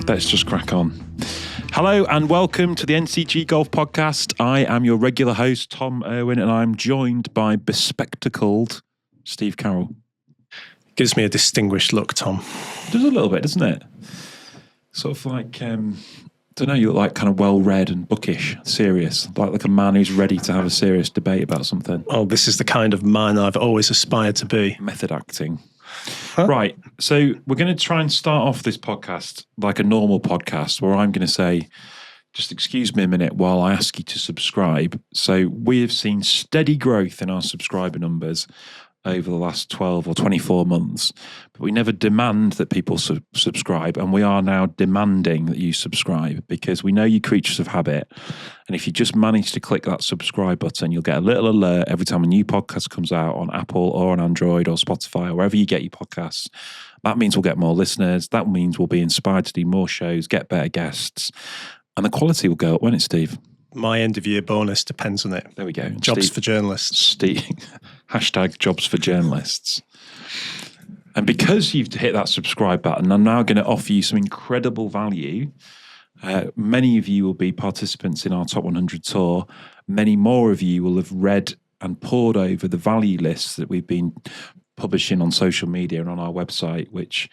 Let's just crack on. Hello and welcome to the NCG Golf Podcast. I am your regular host, Tom Irwin, and I'm joined by bespectacled Steve Carroll. Gives me a distinguished look, Tom. Does a little bit, doesn't it? Sort of like, I don't know, you look like kind of well-read and bookish, serious, like a man who's ready to have a serious debate about something. Oh, this is the kind of man I've always aspired to be. Method acting. Huh? Right, so we're going to try and start off this podcast like a normal podcast where I'm going to say, just excuse me a minute while I ask you to subscribe. So we have seen steady growth in our subscriber numbers over the last 12 or 24 months, but we never demand that people subscribe, and we are now demanding that you subscribe because we know you're creatures of habit, and if you just manage to click that subscribe button, you'll get a little alert every time a new podcast comes out on Apple or on Android or Spotify or wherever you get your podcasts. That means we'll get more listeners. That means we'll be inspired to do more shows, get better guests, and the quality will go up, won't it, Steve? My end of year bonus depends on it. There we go. Jobs for journalists. Steve, hashtag jobs for journalists. And because you've hit that subscribe button, I'm now going to offer you some incredible value. Many of you will be participants in our Top 100 tour. Many more of you will have read and pored over the value lists that we've been publishing on social media and on our website, which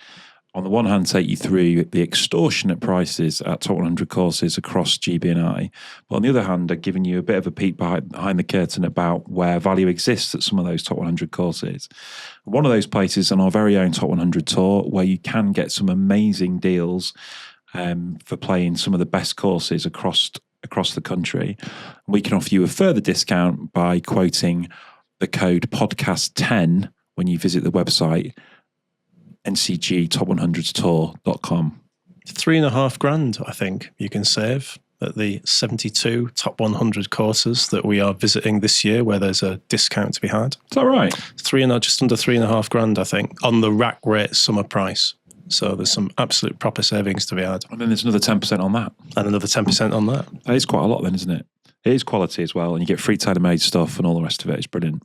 on the one hand take you through the extortionate prices at Top 100 courses across GB&I, but on the other hand are giving you a bit of a peek behind the curtain about where value exists at some of those Top 100 courses. One of those places on our very own Top 100 tour where you can get some amazing deals for playing some of the best courses across the country. We can offer you a further discount by quoting the code podcast10 when you visit the website ncgtop100tour.com. $3,500, I think you can save at the 72 Top 100 courses that we are visiting this year, where there's a discount to be had. Is that right? Just under $3,500, I think, on the rack rate summer price. So there's some absolute proper savings to be had. And then there's another 10% on that. And another 10% on that. That is quite a lot then, isn't it? It is quality as well, and you get free tailor-made stuff and all the rest of it. It's brilliant.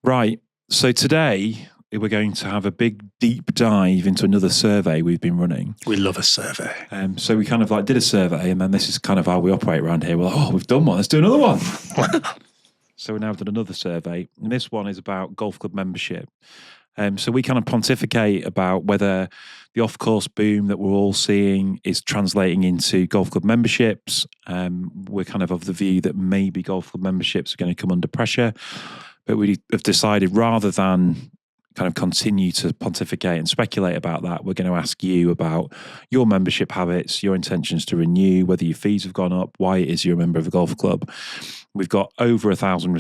Right, so today we're going to have a big deep dive into another survey we've been running. We love a survey. So we kind of like did a survey, and then this is kind of how we operate around here. We're like, oh, we've done one, let's do another one. So we now have done another survey, and this one is about golf club membership. So we kind of pontificate about whether the off-course boom that we're all seeing is translating into golf club memberships. We're kind of the view that maybe golf club memberships are going to come under pressure, but we have decided rather than kind of continue to pontificate and speculate about that, we're going to ask you about your membership habits, your intentions to renew, whether your fees have gone up, why it is you're a member of a golf club. We've got well over 1,000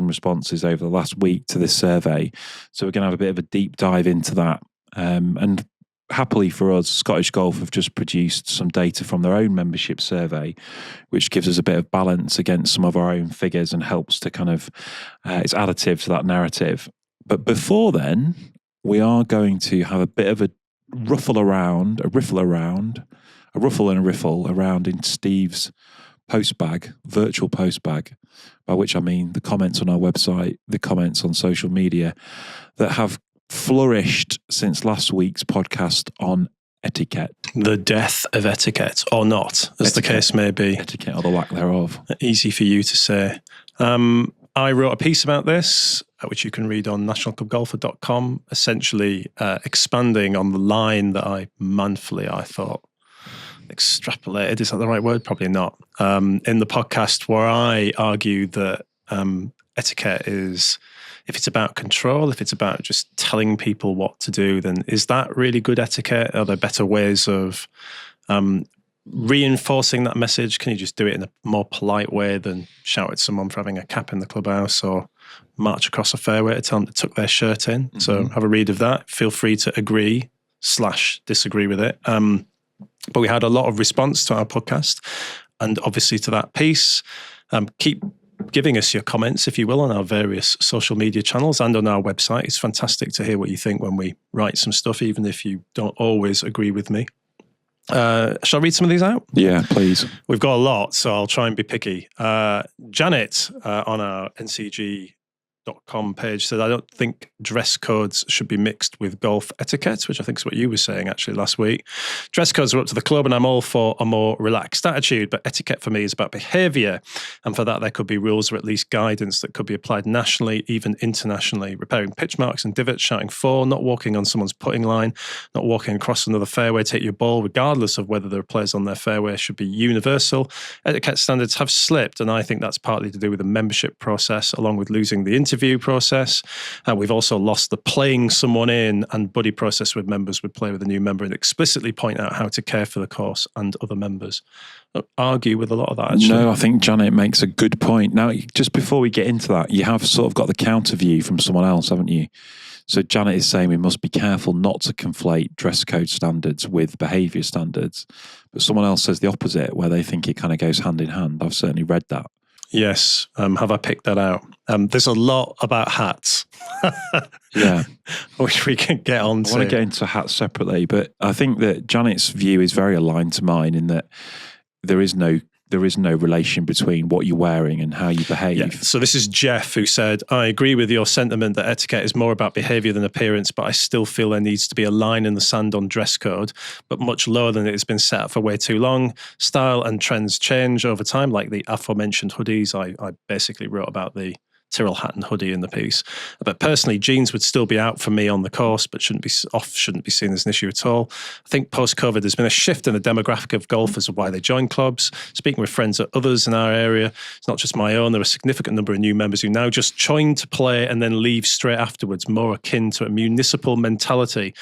responses over the last week to this survey. So we're going to have a bit of a deep dive into that. And happily for us, Scottish Golf have just produced some data from their own membership survey, which gives us a bit of balance against some of our own figures and helps to kind of, it's additive to that narrative. But before then, we are going to have a bit of a ruffle and a riffle around in Steve's virtual post bag, by which I mean the comments on our website, the comments on social media that have flourished since last week's podcast on etiquette. The death of etiquette, or not, as the case may be. Etiquette or the lack thereof. Easy for you to say. I wrote a piece about this, which you can read on nationalclubgolfer.com, essentially expanding on the line that I thought, extrapolated. Is that the right word? Probably not. In the podcast where I argue that etiquette is, if it's about control, if it's about just telling people what to do, then is that really good etiquette? Are there better ways of reinforcing that message? Can you just do it in a more polite way than shout at someone for having a cap in the clubhouse or march across a fairway to tell them to tuck their shirt in? Mm-hmm. So have a read of that. Feel free to agree/disagree with it. But we had a lot of response to our podcast and obviously to that piece. Keep giving us your comments, if you will, on our various social media channels and on our website. It's fantastic to hear what you think when we write some stuff, even if you don't always agree with me. Shall I read some of these out? Yeah, please. We've got a lot, so I'll try and be picky. Janet on our NCG golf.com page said, I don't think dress codes should be mixed with golf etiquette, which I think is what you were saying actually last week. Dress codes are up to the club and I'm all for a more relaxed attitude, but etiquette for me is about behaviour. And for that, there could be rules or at least guidance that could be applied nationally, even internationally. Repairing pitch marks and divots, shouting four, not walking on someone's putting line, not walking across another fairway, take your ball, regardless of whether there are players on their fairway, should be universal. Etiquette standards have slipped, and I think that's partly to do with the membership process, along with losing the interview process. We've also lost the playing someone in and buddy process with members would play with a new member and explicitly point out how to care for the course and other members. I argue with a lot of that, actually. No, I think Janet makes a good point. Now, just before we get into that, you have sort of got the counter view from someone else, haven't you? So Janet is saying we must be careful not to conflate dress code standards with behaviour standards. But someone else says the opposite, where they think it kind of goes hand in hand. I've certainly read that. Yes. Have I picked that out? There's a lot about hats. Yeah. Which we can get on to. I want to get into hats separately, but I think that Janet's view is very aligned to mine in that there is no relation between what you're wearing and how you behave. Yeah. So this is Jeff who said, I agree with your sentiment that etiquette is more about behaviour than appearance, but I still feel there needs to be a line in the sand on dress code, but much lower than it has been set up for way too long. Style and trends change over time, like the aforementioned hoodies. I basically wrote about the Tyrrell hat and hoodie in the piece. But personally, jeans would still be out for me on the course, but shouldn't be seen as an issue at all. I think post-COVID, there's been a shift in the demographic of golfers of why they join clubs. Speaking with friends at others in our area, it's not just my own. There are a significant number of new members who now just join to play and then leave straight afterwards, more akin to a municipal mentality.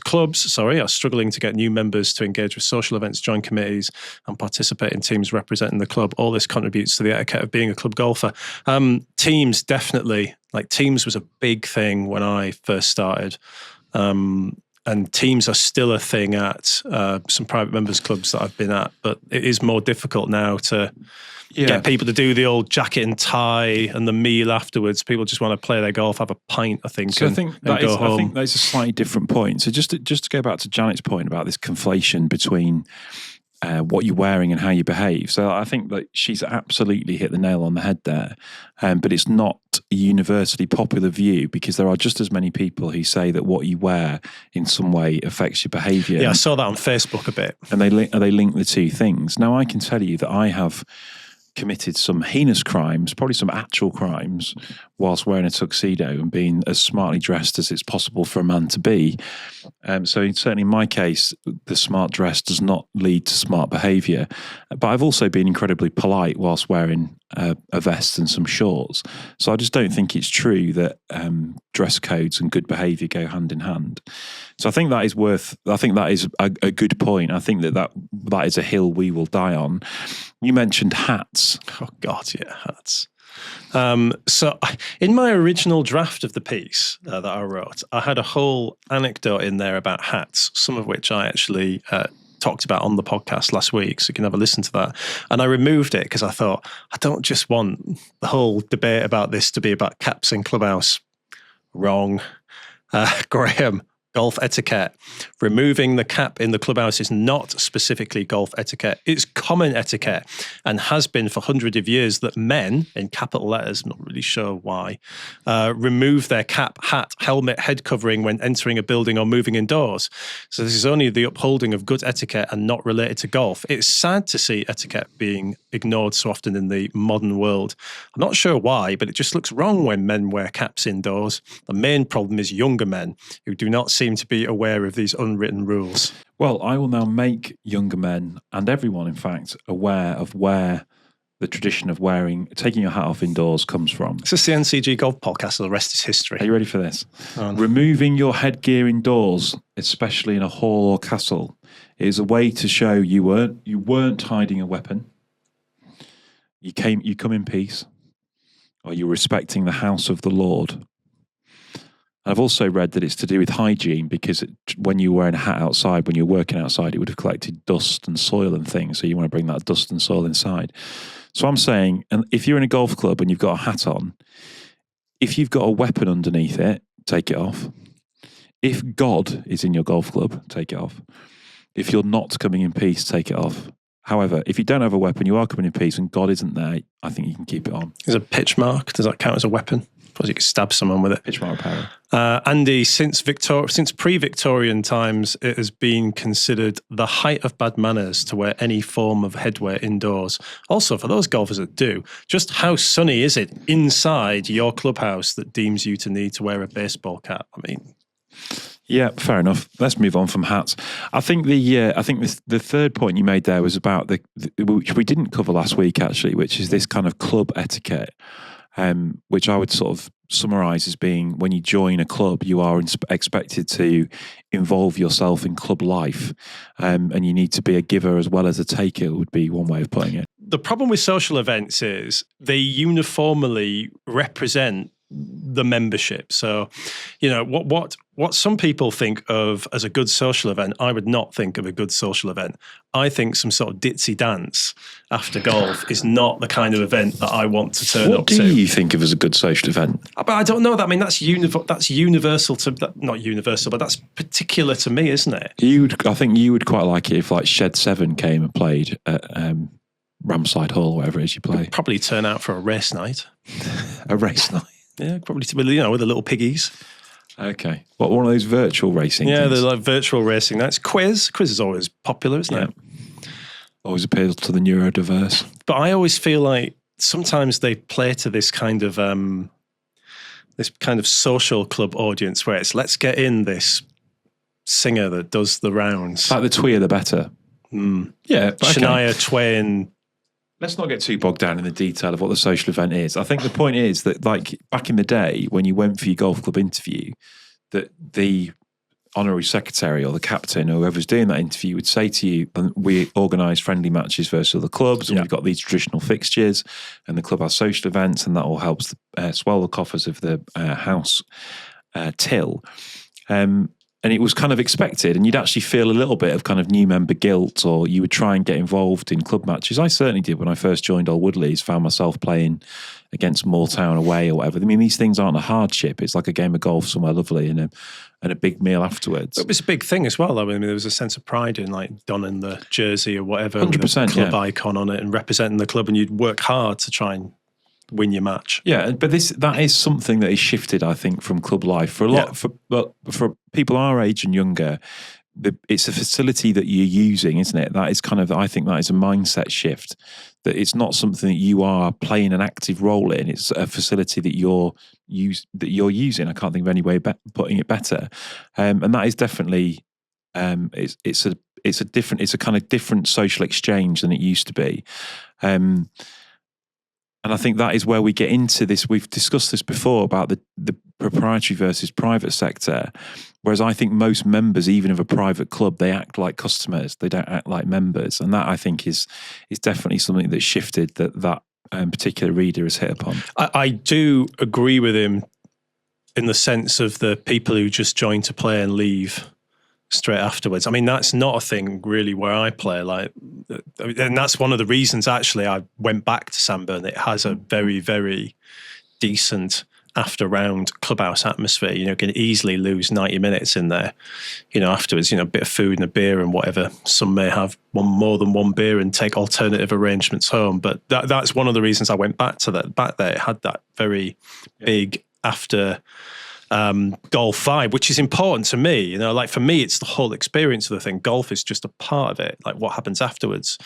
Clubs are struggling to get new members to engage with social events, join committees, and participate in teams representing the club. All this contributes to the etiquette of being a club golfer. Teams, definitely. Like, teams was a big thing when I first started. And teams are still a thing at some private members clubs that I've been at, but it is more difficult now to get people to do the old jacket and tie and the meal afterwards. People just want to play their golf, have a pint, I think, I think that's a slightly different point. So just to go back to Janet's point about this conflation between what you're wearing and how you behave. So I think that she's absolutely hit the nail on the head there. But it's not a universally popular view, because there are just as many people who say that what you wear in some way affects your behaviour. Yeah, I saw that on Facebook a bit. And they link the two things. Now, I can tell you that I have committed some heinous crimes, probably some actual crimes, whilst wearing a tuxedo and being as smartly dressed as it's possible for a man to be. So certainly in my case, the smart dress does not lead to smart behaviour. But I've also been incredibly polite whilst wearing a vest and some shorts. So I just don't think it's true that dress codes and good behaviour go hand in hand. So I think that is a good point. I think that is a hill we will die on. You mentioned hats. Oh God, yeah, hats. So in my original draft of the piece that I wrote, I had a whole anecdote in there about hats, some of which I actually talked about on the podcast last week, so you can have a listen to that. And I removed it because I thought, I don't just want the whole debate about this to be about caps in clubhouse. Wrong. Graham, golf etiquette. Removing the cap in the clubhouse is not specifically golf etiquette. It's common etiquette, and has been for hundreds of years, that men, in capital letters, I'm not really sure why, remove their cap, hat, helmet, head covering when entering a building or moving indoors. So this is only the upholding of good etiquette and not related to golf. It's sad to see etiquette being ignored so often in the modern world. I'm not sure why, but it just looks wrong when men wear caps indoors. The main problem is younger men who do not seem to be aware of these unwritten rules. Well, I will now make younger men, and everyone in fact, aware of where the tradition of taking your hat off indoors comes from. This is the NCG Golf podcast, so the rest is history. Are you ready for this? Oh, no. Removing your headgear indoors, especially in a hall or castle, is a way to show you weren't hiding a weapon. You come in peace, or you're respecting the house of the Lord. I've also read that it's to do with hygiene, because when you're wearing a hat outside, when you're working outside, it would have collected dust and soil and things. So you want to bring that dust and soil inside. So I'm saying, and if you're in a golf club and you've got a hat on, if you've got a weapon underneath it, take it off. If God is in your golf club, take it off. If you're not coming in peace, take it off. However, if you don't have a weapon, you are coming in peace, and God isn't there, I think you can keep it on. There's a pitch mark. Does that count as a weapon? Suppose you could stab someone with it. Pitch mark power. Andy, since pre-Victorian times, it has been considered the height of bad manners to wear any form of headwear indoors. Also, for those golfers that do, just how sunny is it inside your clubhouse that deems you to need to wear a baseball cap? I mean, yeah, fair enough. Let's move on from hats. I think the third point you made there was about which we didn't cover last week actually, which is this kind of club etiquette. Which I would sort of summarise as being when you join a club, you are expected to involve yourself in club life, and you need to be a giver as well as a taker, would be one way of putting it. The problem with social events is they uniformly represent the membership. So, what some people think of as a good social event, I would not think of a good social event. I think some sort of ditzy dance after golf is not the kind of event that I want to turn up to. What do you think of as a good social event? But I don't know that. I mean, that's universal to not universal, but that's particular to me, isn't it? I think you would quite like it if like Shed 7 came and played at Ramside Hall, whatever it is you play. It'd probably turn out for a race night. A race night. Yeah, probably with the little piggies. Okay. What, one of those virtual racing things? They're like virtual racing nights. Quiz is always popular, isn't it? Always appeals to the neurodiverse. But I always feel like sometimes they play to this kind of social club audience where it's let's get in this singer that does the rounds. Like the tweer the better. Yeah. Shania Twain. Let's not get too bogged down in the detail of what the social event is. I think the point is that, like, back in the day when you went for your golf club interview, that the honorary secretary or the captain or whoever's doing that interview would say to you, we organise friendly matches versus other clubs, and we've got these traditional fixtures, and the club has social events, and that all helps swell the coffers of the house till. And it was kind of expected, and you'd actually feel a little bit of kind of new member guilt, or you would try and get involved in club matches. I certainly did when I first joined Old Woodleys, found myself playing against Moortown away or whatever. I mean, these things aren't a hardship. It's like a game of golf somewhere lovely and a big meal afterwards. It was a big thing as well. I mean, there was a sense of pride in like donning the jersey or whatever, 100%, with the club icon on it and representing the club, and you'd work hard to try and win your match. Yeah, but that is something that is shifted, I think, from club life for a lot for people our age and younger. It's a facility that you're using, isn't it? That is kind of, I think, that is a mindset shift. That it's not something that you are playing an active role in. It's a facility that you're using. I can't think of any way of putting it better. And that is definitely it's a kind of different social exchange than it used to be. And I think that is where we get into this. We've discussed this before about the proprietary versus private sector. Whereas I think most members, even of a private club, they act like customers. They don't act like members. And that, I think, is definitely something that's shifted that particular reader has hit upon. I do agree with him in the sense of the people who just join to play and leave straight afterwards. I mean, that's not a thing really where I play. And that's one of the reasons actually I went back to Sandburn. It has a very, very decent after round clubhouse atmosphere. You can easily lose 90 minutes in there. Afterwards, a bit of food and a beer and whatever. Some may have more than one beer and take alternative arrangements home. But that's one of the reasons I went back to that. Back there, it had that very big after golf vibe, which is important to me. Like for me, it's the whole experience of the thing. Golf is just a part of it. Like what happens afterwards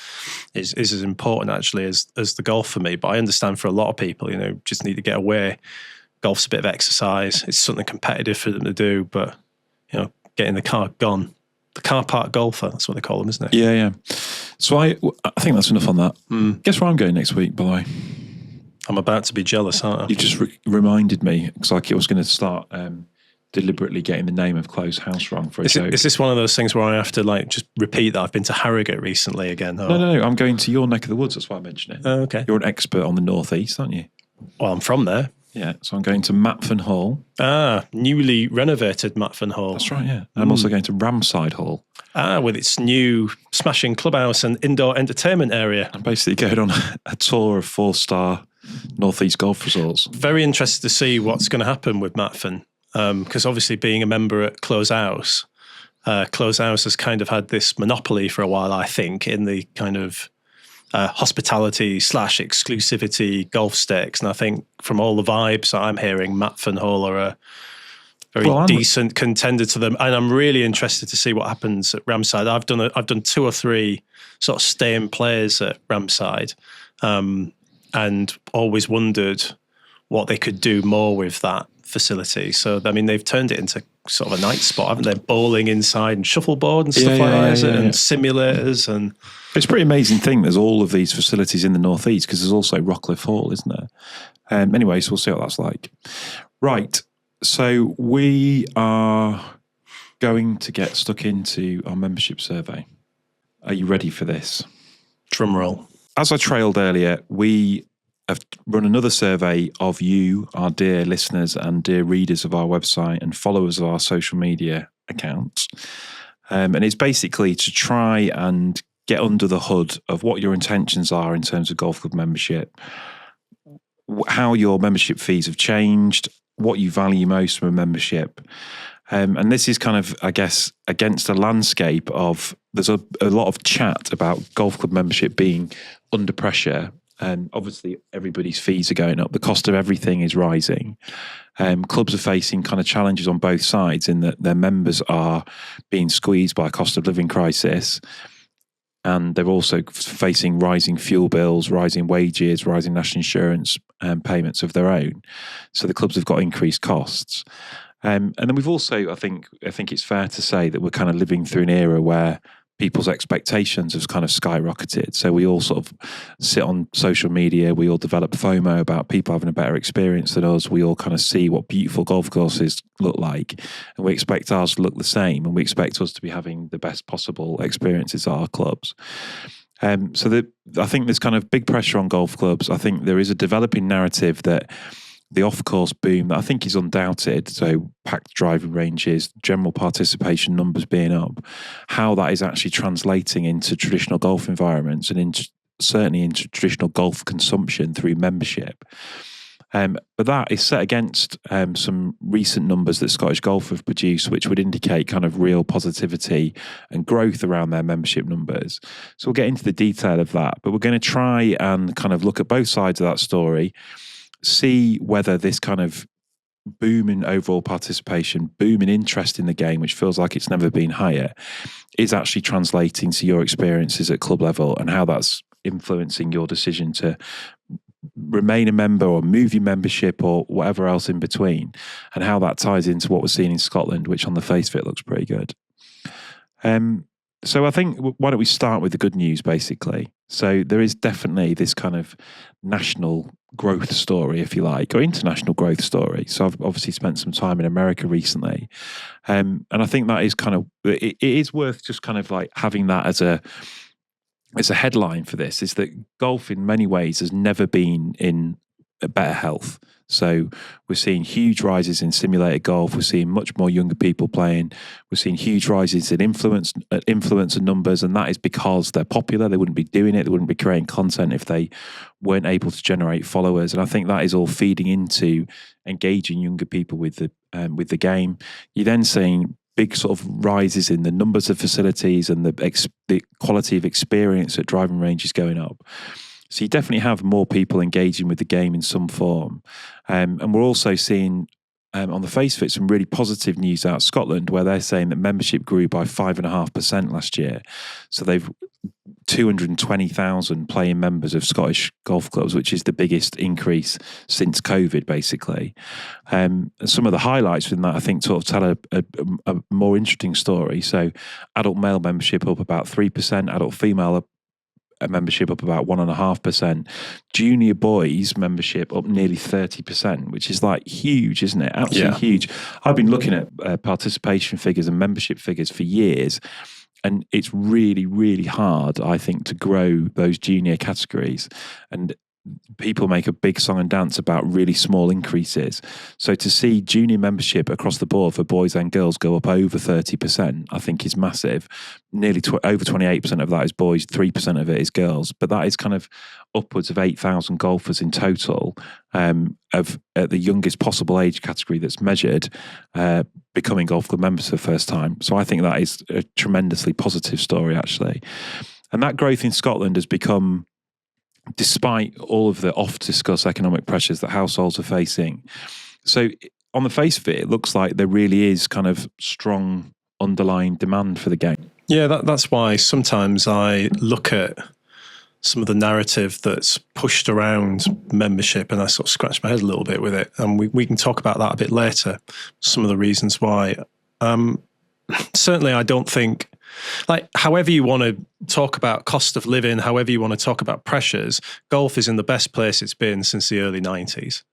is as important actually as the golf for me. But I understand for a lot of people, just need to get away. Golf's a bit of exercise. It's something competitive for them to do, but get in the car, gone. The car park golfer, that's what they call them, isn't it? Yeah. So I think that's enough on that. Guess where I'm going next week, by the way? I'm about to be jealous, aren't I? You just reminded me, because I was going to start deliberately getting the name of Close House wrong for a joke. Is this one of those things where I have to just repeat that I've been to Harrogate recently again? Or? No, I'm going to your neck of the woods, that's why I mentioned it. Oh, okay. You're an expert on the northeast, aren't you? Well, I'm from there. Yeah, so I'm going to Mapfon Hall. Newly renovated Mapfon Hall. That's right, yeah. I'm also going to Ramside Hall. With its new smashing clubhouse and indoor entertainment area. I'm basically going on a tour of 4-star northeast golf resorts. Very interested to see what's going to happen with Mapfon, because obviously being a member at Close House has kind of had this monopoly for a while, I think, in the kind of hospitality / exclusivity golf stakes. And I think from all the vibes I'm hearing, Matford Hall are a very decent contender to them. And I'm really interested to see what happens at Ramside. I've done 2 or 3 sort of stay-in players at Ramside, and always wondered what they could do more with that facility. So, I mean, they've turned it into sort of a night spot, haven't they? Bowling inside and shuffleboard and stuff and simulators. And it's a pretty amazing thing. There's all of these facilities in the northeast, because there's also Rockcliffe Hall, isn't there? Anyway, so we'll see what that's like. Right. So we are going to get stuck into our membership survey. Are you ready for this? Drum roll. As I trailed earlier, we have run another survey of you, our dear listeners and dear readers of our website and followers of our social media accounts. And it's basically to try and get under the hood of what your intentions are in terms of golf club membership, how your membership fees have changed, what you value most from a membership. And this is kind of, I guess, against a landscape of, there's a lot of chat about golf club membership being under pressure. And obviously everybody's fees are going up. The cost of everything is rising. Clubs are facing kind of challenges on both sides in that their members are being squeezed by a cost of living crisis. And they're also facing rising fuel bills, rising wages, rising national insurance payments of their own. So the clubs have got increased costs. And then we've also, I think it's fair to say that we're kind of living through an era where people's expectations have kind of skyrocketed. So we all sort of sit on social media, we all develop FOMO about people having a better experience than us. We all kind of see what beautiful golf courses look like, and we expect ours to look the same, and we expect us to be having the best possible experiences at our clubs. I think there's kind of big pressure on golf clubs. I think there is a developing narrative that the off-course boom that I think is undoubted, so packed driving ranges, general participation numbers being up, how that is actually translating into traditional golf environments and certainly into traditional golf consumption through membership. But that is set against some recent numbers that Scottish Golf have produced, which would indicate kind of real positivity and growth around their membership numbers. So we'll get into the detail of that, but we're going to try and kind of look at both sides of that story, see whether this kind of boom in overall participation, boom in interest in the game, which feels like it's never been higher, is actually translating to your experiences at club level and how that's influencing your decision to remain a member or move your membership or whatever else in between, and how that ties into what we're seeing in Scotland, which on the face of it looks pretty good. So I think, why don't we start with the good news, basically. So there is definitely this kind of national growth story, if you like, or international growth story. So I've obviously spent some time in America recently. And I think that is kind of, it is worth just kind of like having that as a headline for this, is that golf in many ways has never been in a better health. So we're seeing huge rises in simulated golf. We're seeing much more younger people playing. We're seeing huge rises in influencer numbers, and that is because they're popular. They wouldn't be doing it. They wouldn't be creating content if they weren't able to generate followers. And I think that is all feeding into engaging younger people with the game. You're then seeing big sort of rises in the numbers of facilities and the quality of experience at driving ranges going up. So you definitely have more people engaging with the game in some form. And we're also seeing, on the face of it, some really positive news out of Scotland, where they're saying that membership grew by 5.5% last year. So they've 220,000 playing members of Scottish golf clubs, which is the biggest increase since COVID, basically. And some of the highlights within that, I think, sort of tell a more interesting story. So adult male membership up about 3%, adult female membership up about 1.5%, junior boys membership up nearly 30%, which is like huge, isn't it? Absolutely huge. I've been looking at participation figures and membership figures for years, and it's really, really hard, I think, to grow those junior categories. And people make a big song and dance about really small increases. So to see junior membership across the board for boys and girls go up over 30%, I think is massive. Nearly over 28% of that is boys, 3% of it is girls. But that is kind of upwards of 8,000 golfers in total of at the youngest possible age category that's measured, becoming golf club members for the first time. So I think that is a tremendously positive story, actually. And that growth in Scotland has become despite all of the oft-discussed economic pressures that households are facing. So on the face of it, it looks like there really is kind of strong underlying demand for the game. Yeah, that's why sometimes I look at some of the narrative that's pushed around membership and I sort of scratch my head a little bit with it. And we can talk about that a bit later, some of the reasons why. Certainly, I don't think, like, however you want to talk about cost of living, however you want to talk about pressures, golf is in the best place it's been since the early 90s.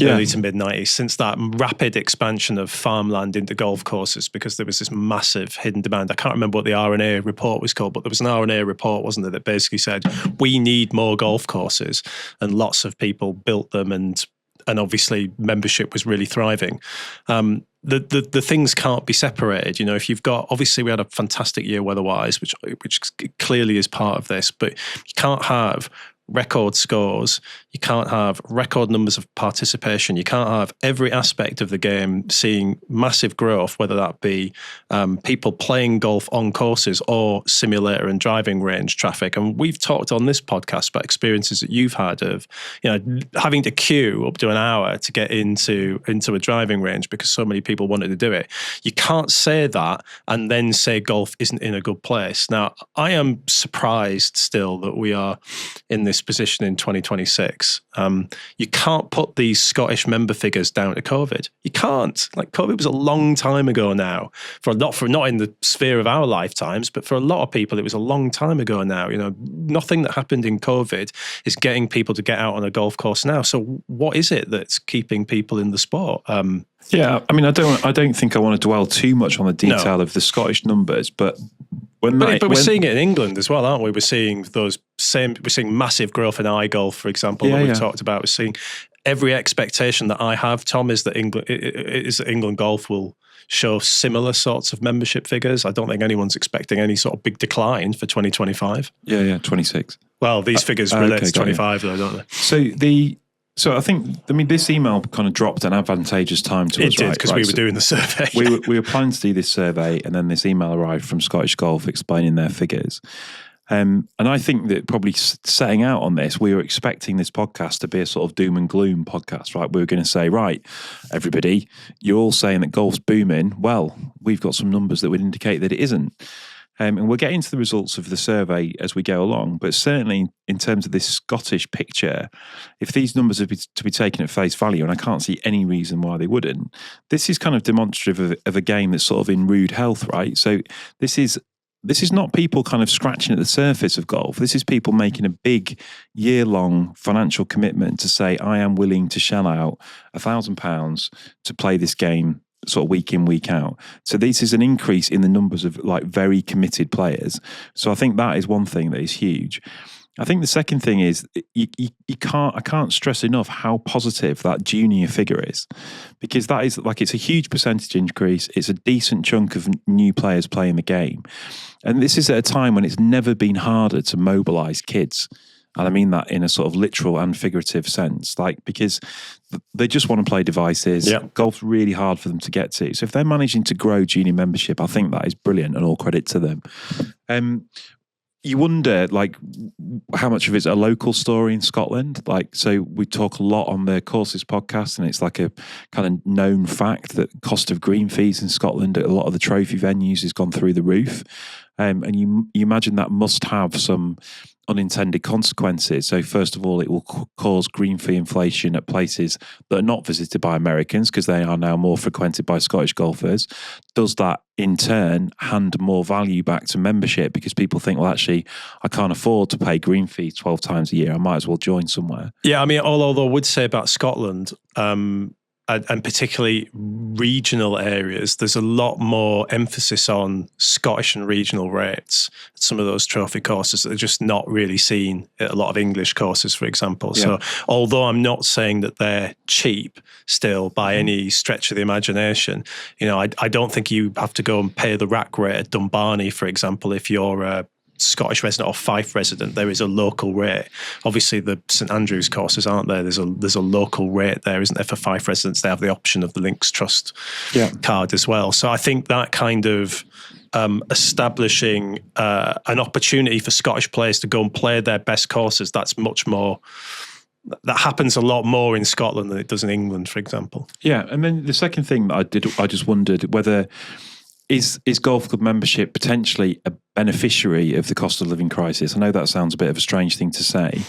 Early to mid 90s, since that rapid expansion of farmland into golf courses, because there was this massive hidden demand. I can't remember what the R&A report was called, but there was an R&A report, wasn't there, that basically said we need more golf courses, and lots of people built them, and obviously membership was really thriving. The things can't be separated. You know, if you've got, obviously we had a fantastic year weather-wise, which clearly is part of this, but you can't have record scores, you can't have record numbers of participation, you can't have every aspect of the game seeing massive growth, whether that be people playing golf on courses or simulator and driving range traffic. And we've talked on this podcast about experiences that you've had of, you know, having to queue up to an hour to get into a driving range because so many people wanted to do it. You can't say that and then say golf isn't in a good place. Now, I am surprised still that we are in this position in 2026. You can't put these Scottish member figures down to COVID. You can't. Like, COVID was a long time ago now. Not in the sphere of our lifetimes, but for a lot of people, it was a long time ago now. You know, nothing that happened in COVID is getting people to get out on a golf course now. So, what is it that's keeping people in the sport? Yeah, I mean, I don't think I want to dwell too much on the detail of the Scottish numbers, but we're seeing it in England as well, aren't we? We're seeing massive growth in iGolf, for example, that we've talked about. We're seeing every expectation that I have, Tom, is that England golf will show similar sorts of membership figures. I don't think anyone's expecting any sort of big decline for 2025. Yeah, 26. Well, these figures relate to 25 though, don't they? So I think, this email kind of dropped an advantageous time to us, right? It did, because we were doing the survey. we were planning to do this survey, and then this email arrived from Scottish Golf explaining their figures. And I think that probably setting out on this, we were expecting this podcast to be a sort of doom and gloom podcast, right? We were going to say, right, everybody, you're all saying that golf's booming. Well, we've got some numbers that would indicate that it isn't. And we'll get into the results of the survey as we go along. But certainly in terms of this Scottish picture, if these numbers are to be taken at face value, and I can't see any reason why they wouldn't, this is kind of demonstrative of a game that's sort of in rude health, right? So this is not people kind of scratching at the surface of golf. This is people making a big year-long financial commitment to say, I am willing to shell out £1,000 to play this game sort of week in, week out. So this is an increase in the numbers of like very committed players. So I think that is one thing that is huge. I think the second thing is I can't stress enough how positive that junior figure is, because that is like, it's a huge percentage increase. It's a decent chunk of new players playing the game. And this is at a time when it's never been harder to mobilize kids. And I mean that in a sort of literal and figurative sense, like, because they just want to play devices. Yeah. Golf's really hard for them to get to. So if they're managing to grow junior membership, I think that is brilliant, and all credit to them. You wonder, like, how much of it's a local story in Scotland. Like, so we talk a lot on the Courses podcast, and it's like a kind of known fact that cost of green fees in Scotland at a lot of the trophy venues has gone through the roof. And you imagine that must have some unintended consequences. So first of all, it will cause green fee inflation at places that are not visited by Americans, because they are now more frequented by Scottish golfers. Does that in turn hand more value back to membership, because people think, well, actually, I can't afford to pay green fees 12 times a year. I might as well join somewhere. Yeah, I mean, although I would say about Scotland, and particularly regional areas, there's a lot more emphasis on Scottish and regional rates at some of those trophy courses that are just not really seen at a lot of English courses, for example. Yeah. So although I'm not saying that they're cheap still by any stretch of the imagination, you know, I don't think you have to go and pay the rack rate at Dumbarnie, for example, if you're Scottish resident or Fife resident, there is a local rate. Obviously, the St Andrews courses aren't there. There's a local rate there, isn't there, for Fife residents? They have the option of the Links Trust card as well. So I think that kind of establishing an opportunity for Scottish players to go and play their best courses, that's much more. That happens a lot more in Scotland than it does in England, for example. Yeah, and then the second thing that I just wondered whether is golf club membership potentially a beneficiary of the cost of living crisis? I know that sounds a bit of a strange thing to say,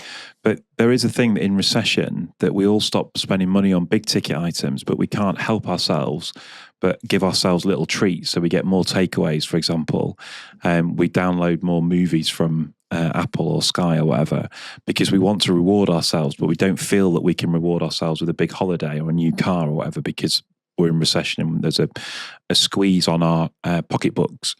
but there is a thing that in recession that we all stop spending money on big ticket items, but we can't help ourselves but give ourselves little treats. So we get more takeaways, for example. We download more movies from Apple or Sky or whatever, because we want to reward ourselves, but we don't feel that we can reward ourselves with a big holiday or a new car or whatever, because we're in recession and there's a squeeze on our pocketbooks.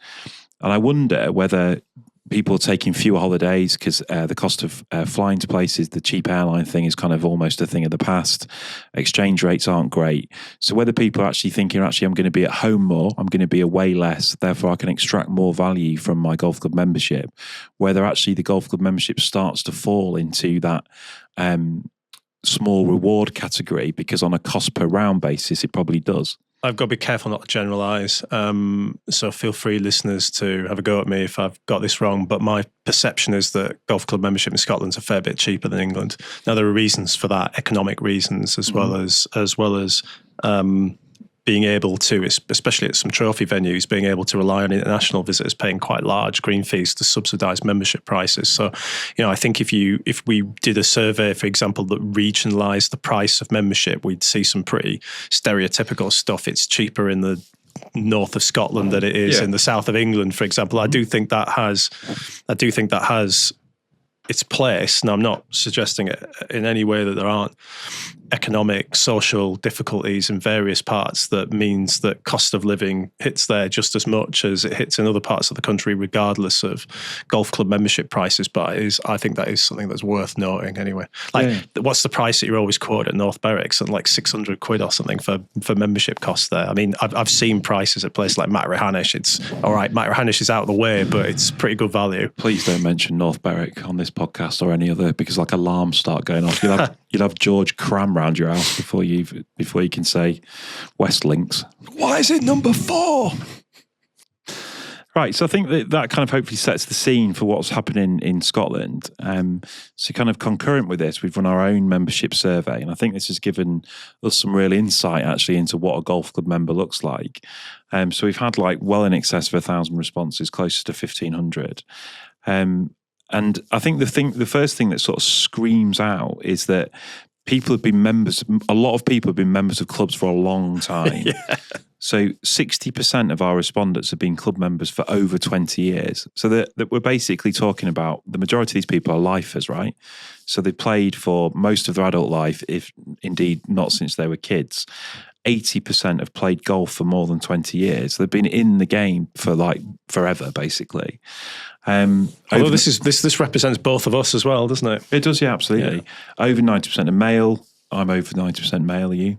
And I wonder whether people are taking fewer holidays because the cost of flying to places, the cheap airline thing is kind of almost a thing of the past. Exchange rates aren't great. So whether people are actually thinking, actually, I'm going to be at home more, I'm going to be away less, therefore I can extract more value from my golf club membership, whether actually the golf club membership starts to fall into that small reward category, because on a cost per round basis, it probably does. I've got to be careful not to generalise. So feel free, listeners, to have a go at me if I've got this wrong. But my perception is that golf club membership in Scotland is a fair bit cheaper than England. Now, there are reasons for that, economic reasons, as well as being able to, especially at some trophy venues, being able to rely on international visitors paying quite large green fees to subsidise membership prices. So, I think if we did a survey, for example, that regionalised the price of membership, we'd see some pretty stereotypical stuff. It's cheaper in the north of Scotland than it is in the south of England, for example. I do think that has its place. Now, I'm not suggesting it in any way that there aren't economic, social difficulties in various parts that means that cost of living hits there just as much as it hits in other parts of the country, regardless of golf club membership prices. But I think that is something that's worth noting anyway. What's the price that you're always quoted at North Berwick? Something like £600 or something for membership costs there. I mean, I've seen prices at places like Matrihanish. It's all right. Matrihanish is out of the way, but it's pretty good value. Please don't mention North Berwick on this podcast or any other, because like alarms start going off. You'll have George Cram round your house before you can say West Links. Why is it number 4? Right, so I think that kind of hopefully sets the scene for what's happening in Scotland. So kind of concurrent with this, we've run our own membership survey, and I think this has given us some real insight actually into what a golf club member looks like. So we've had well in excess of 1,000 responses, closer to 1,500. And I think the first thing that sort of screams out is that a lot of people have been members of clubs for a long time. So 60% of our respondents have been club members for over 20 years. So that we're basically talking about the majority of these people are lifers, right? So they played for most of their adult life, if indeed not since they were kids. 80% have played golf for more than 20 years. They've been in the game for forever, basically. Although this represents both of us as well, doesn't it? It does, yeah, absolutely. Yeah. Over 90% are male. I'm over 90% male. Are you?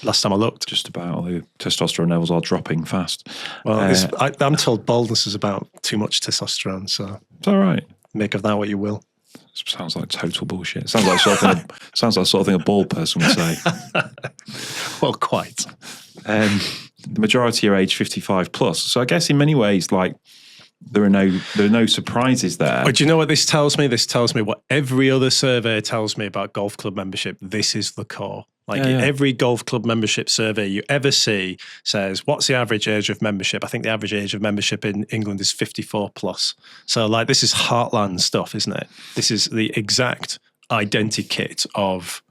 Last time I looked. Just about, although testosterone levels are dropping fast. Well, I'm told baldness is about too much testosterone, so it's all right. Make of that what you will. Sounds like total bullshit. Sounds like sort of thing a bald person would say. Well, quite. The majority are age 55 plus. So I guess in many ways, there are no surprises there. But do you know what this tells me? This tells me what every other survey tells me about golf club membership. This is the core. Every golf club membership survey you ever see says, what's the average age of membership? I think the average age of membership in England is 54 plus. So this is heartland stuff, isn't it? This is the exact identikit of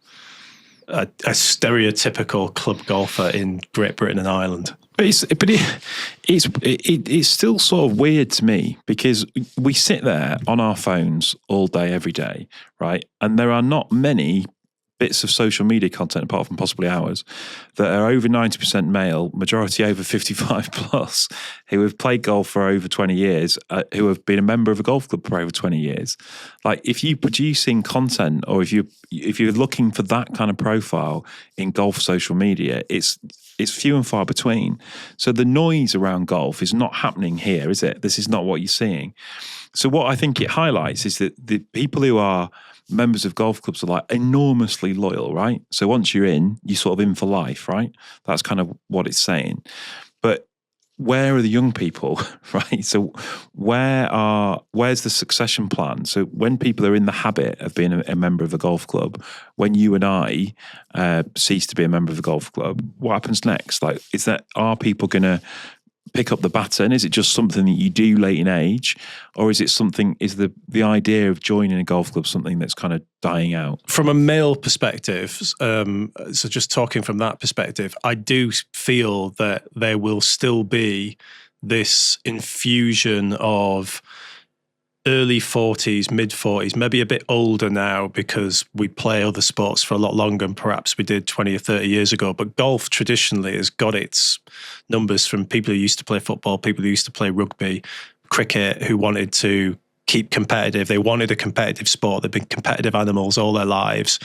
a stereotypical club golfer in Great Britain and Ireland. But it's still sort of weird to me, because we sit there on our phones all day, every day, right? And there are not many bits of social media content, apart from possibly ours, that are over 90% male, majority over 55 plus, who have played golf for over 20 years, who have been a member of a golf club for over 20 years. Like, if you're producing content, or if you're looking for that kind of profile in golf social media, it's few and far between. So the noise around golf is not happening here, is it? This is not what you're seeing. So what I think it highlights is that the people who are members of golf clubs are like enormously loyal, right? So once you're in, you're sort of in for life, right? That's kind of what it's saying. But where are the young people, right? So where's the succession plan? So when people are in the habit of being a member of a golf club, when you and I cease to be a member of a golf club, what happens next? Like, are people going to pick up the baton? Is it just something that you do late in age, or is the idea of joining a golf club something that's kind of dying out? From a male perspective, so just talking from that perspective, I do feel that there will still be this infusion of early 40s, mid 40s, maybe a bit older now because we play other sports for a lot longer than perhaps we did 20 or 30 years ago. But golf traditionally has got its numbers from people who used to play football, people who used to play rugby, cricket, who wanted to keep competitive. They wanted a competitive sport. They've been competitive animals all their lives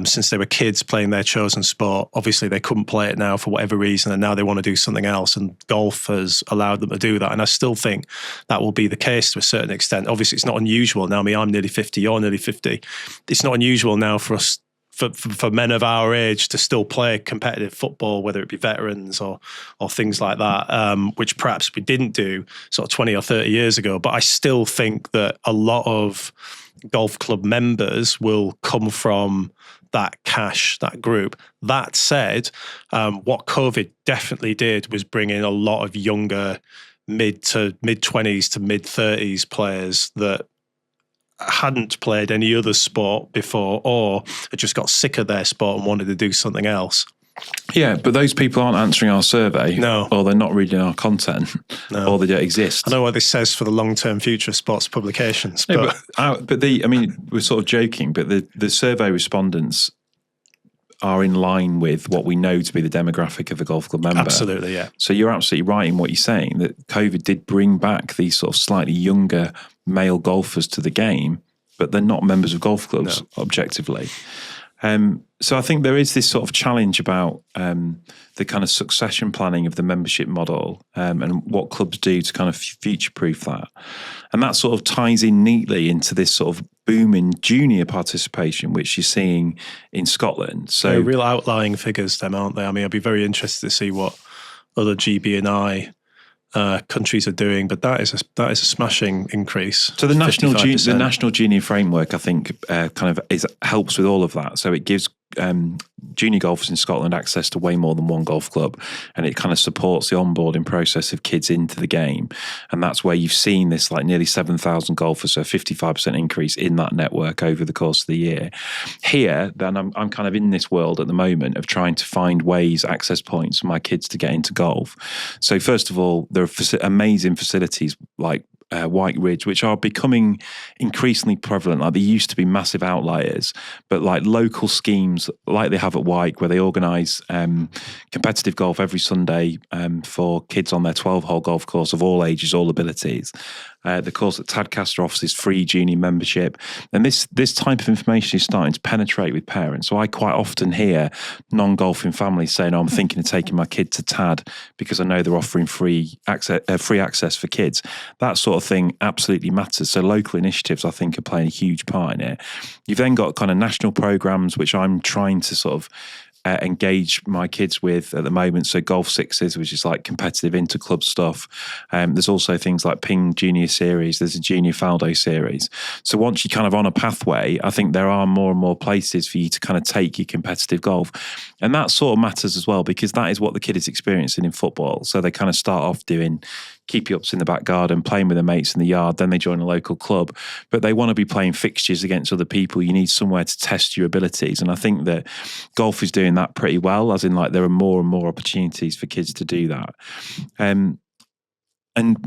since they were kids playing their chosen sport. Obviously, they couldn't play it now for whatever reason, and now they want to do something else, and golf has allowed them to do that. And I still think that will be the case to a certain extent. Obviously, it's not unusual now. I'm nearly 50, you're nearly 50. It's not unusual now for us, for men of our age, to still play competitive football, whether it be veterans or things like that, which perhaps we didn't do sort of 20 or 30 years ago. But I still think that a lot of golf club members will come from that cash, that group. That said, what COVID definitely did was bring in a lot of younger mid 20s to mid 30s players that hadn't played any other sport before, or had just got sick of their sport and wanted to do something else. Yeah, but those people aren't answering our survey. No. Or they're not reading our content. No. Or they don't exist. I know what this says for the long-term future of sports publications. No, but we're sort of joking, but the survey respondents are in line with what we know to be the demographic of a golf club member. Absolutely, yeah. So you're absolutely right in what you're saying, that COVID did bring back these sort of slightly younger male golfers to the game, but they're not members of golf clubs, objectively. So I think there is this sort of challenge about the kind of succession planning of the membership model and what clubs do to kind of future-proof that. And that sort of ties in neatly into this sort of boom in junior participation, which you're seeing in Scotland. So they're real outlying figures then, aren't they? I mean, I'd be very interested to see what other GB&I countries are doing, but that is a smashing increase. So the national junior framework, I think, kind of helps with all of that. So it gives junior golfers in Scotland access to way more than one golf club, and it kind of supports the onboarding process of kids into the game. And that's where you've seen this like nearly 7,000 golfers, so a 55% increase in that network over the course of the year. Here, then I'm kind of in this world at the moment of trying to find ways, access points for my kids to get into golf. So first of all, there are amazing facilities like White Ridge, which are becoming increasingly prevalent. Like, they used to be massive outliers, but like local schemes like they have at White, where they organise competitive golf every Sunday for kids on their 12-hole golf course of all ages, all abilities. The course that Tadcaster offers is free junior membership. And this type of information is starting to penetrate with parents. So I quite often hear non-golfing families saying, I'm thinking of taking my kid to Tad because I know they're offering free access for kids. That sort of thing absolutely matters. So local initiatives, I think, are playing a huge part in it. You've then got kind of national programs, which I'm trying to sort of engage my kids with at the moment. So Golf Sixes, which is like competitive inter-club stuff. There's also things like Ping Junior Series. There's a Junior Faldo Series. So once you're kind of on a pathway, I think there are more and more places for you to kind of take your competitive golf. And that sort of matters as well, because that is what the kid is experiencing in football. So they kind of start off doing keepy-ups in the back garden, playing with their mates in the yard, then they join a local club. But they want to be playing fixtures against other people. You need somewhere to test your abilities. And I think that golf is doing that pretty well, as in like there are more and more opportunities for kids to do that. And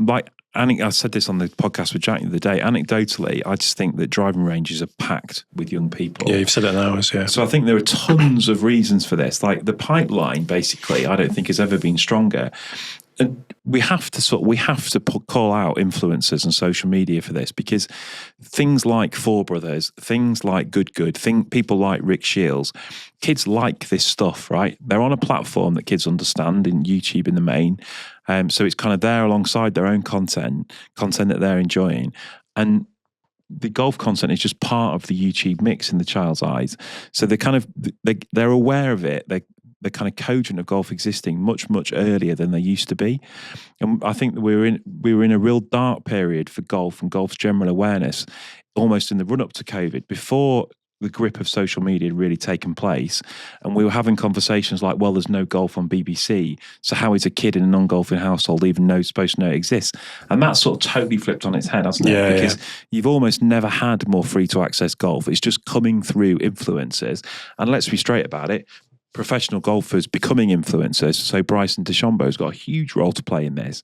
like I said this on the podcast with Jack the other day. Anecdotally, I just think that driving ranges are packed with young people. Yeah, you've said it in hours, yeah. So I think there are tons of reasons for this. Like the pipeline, basically, I don't think has ever been stronger. And we have to call out influencers and social media for this, because things like Four Brothers, things like Good, people like Rick Shields, kids like this stuff, right? They're on a platform that kids understand in YouTube in the main. So it's kind of there alongside their own content that they're enjoying. And the golf content is just part of the YouTube mix in the child's eyes. So they're aware of it. They're kind of cogent of golf existing much, much earlier than they used to be. And I think that we were in a real dark period for golf and golf's general awareness, almost in the run up to COVID, before the grip of social media had really taken place. And we were having conversations like, well, there's no golf on BBC, so how is a kid in a non-golfing household even supposed to know it exists? And that's sort of totally flipped on its head, hasn't it? Yeah, because you've almost never had more free to access golf. It's just coming through influencers. And let's be straight about it, professional golfers becoming influencers. So Bryson DeChambeau's got a huge role to play in this.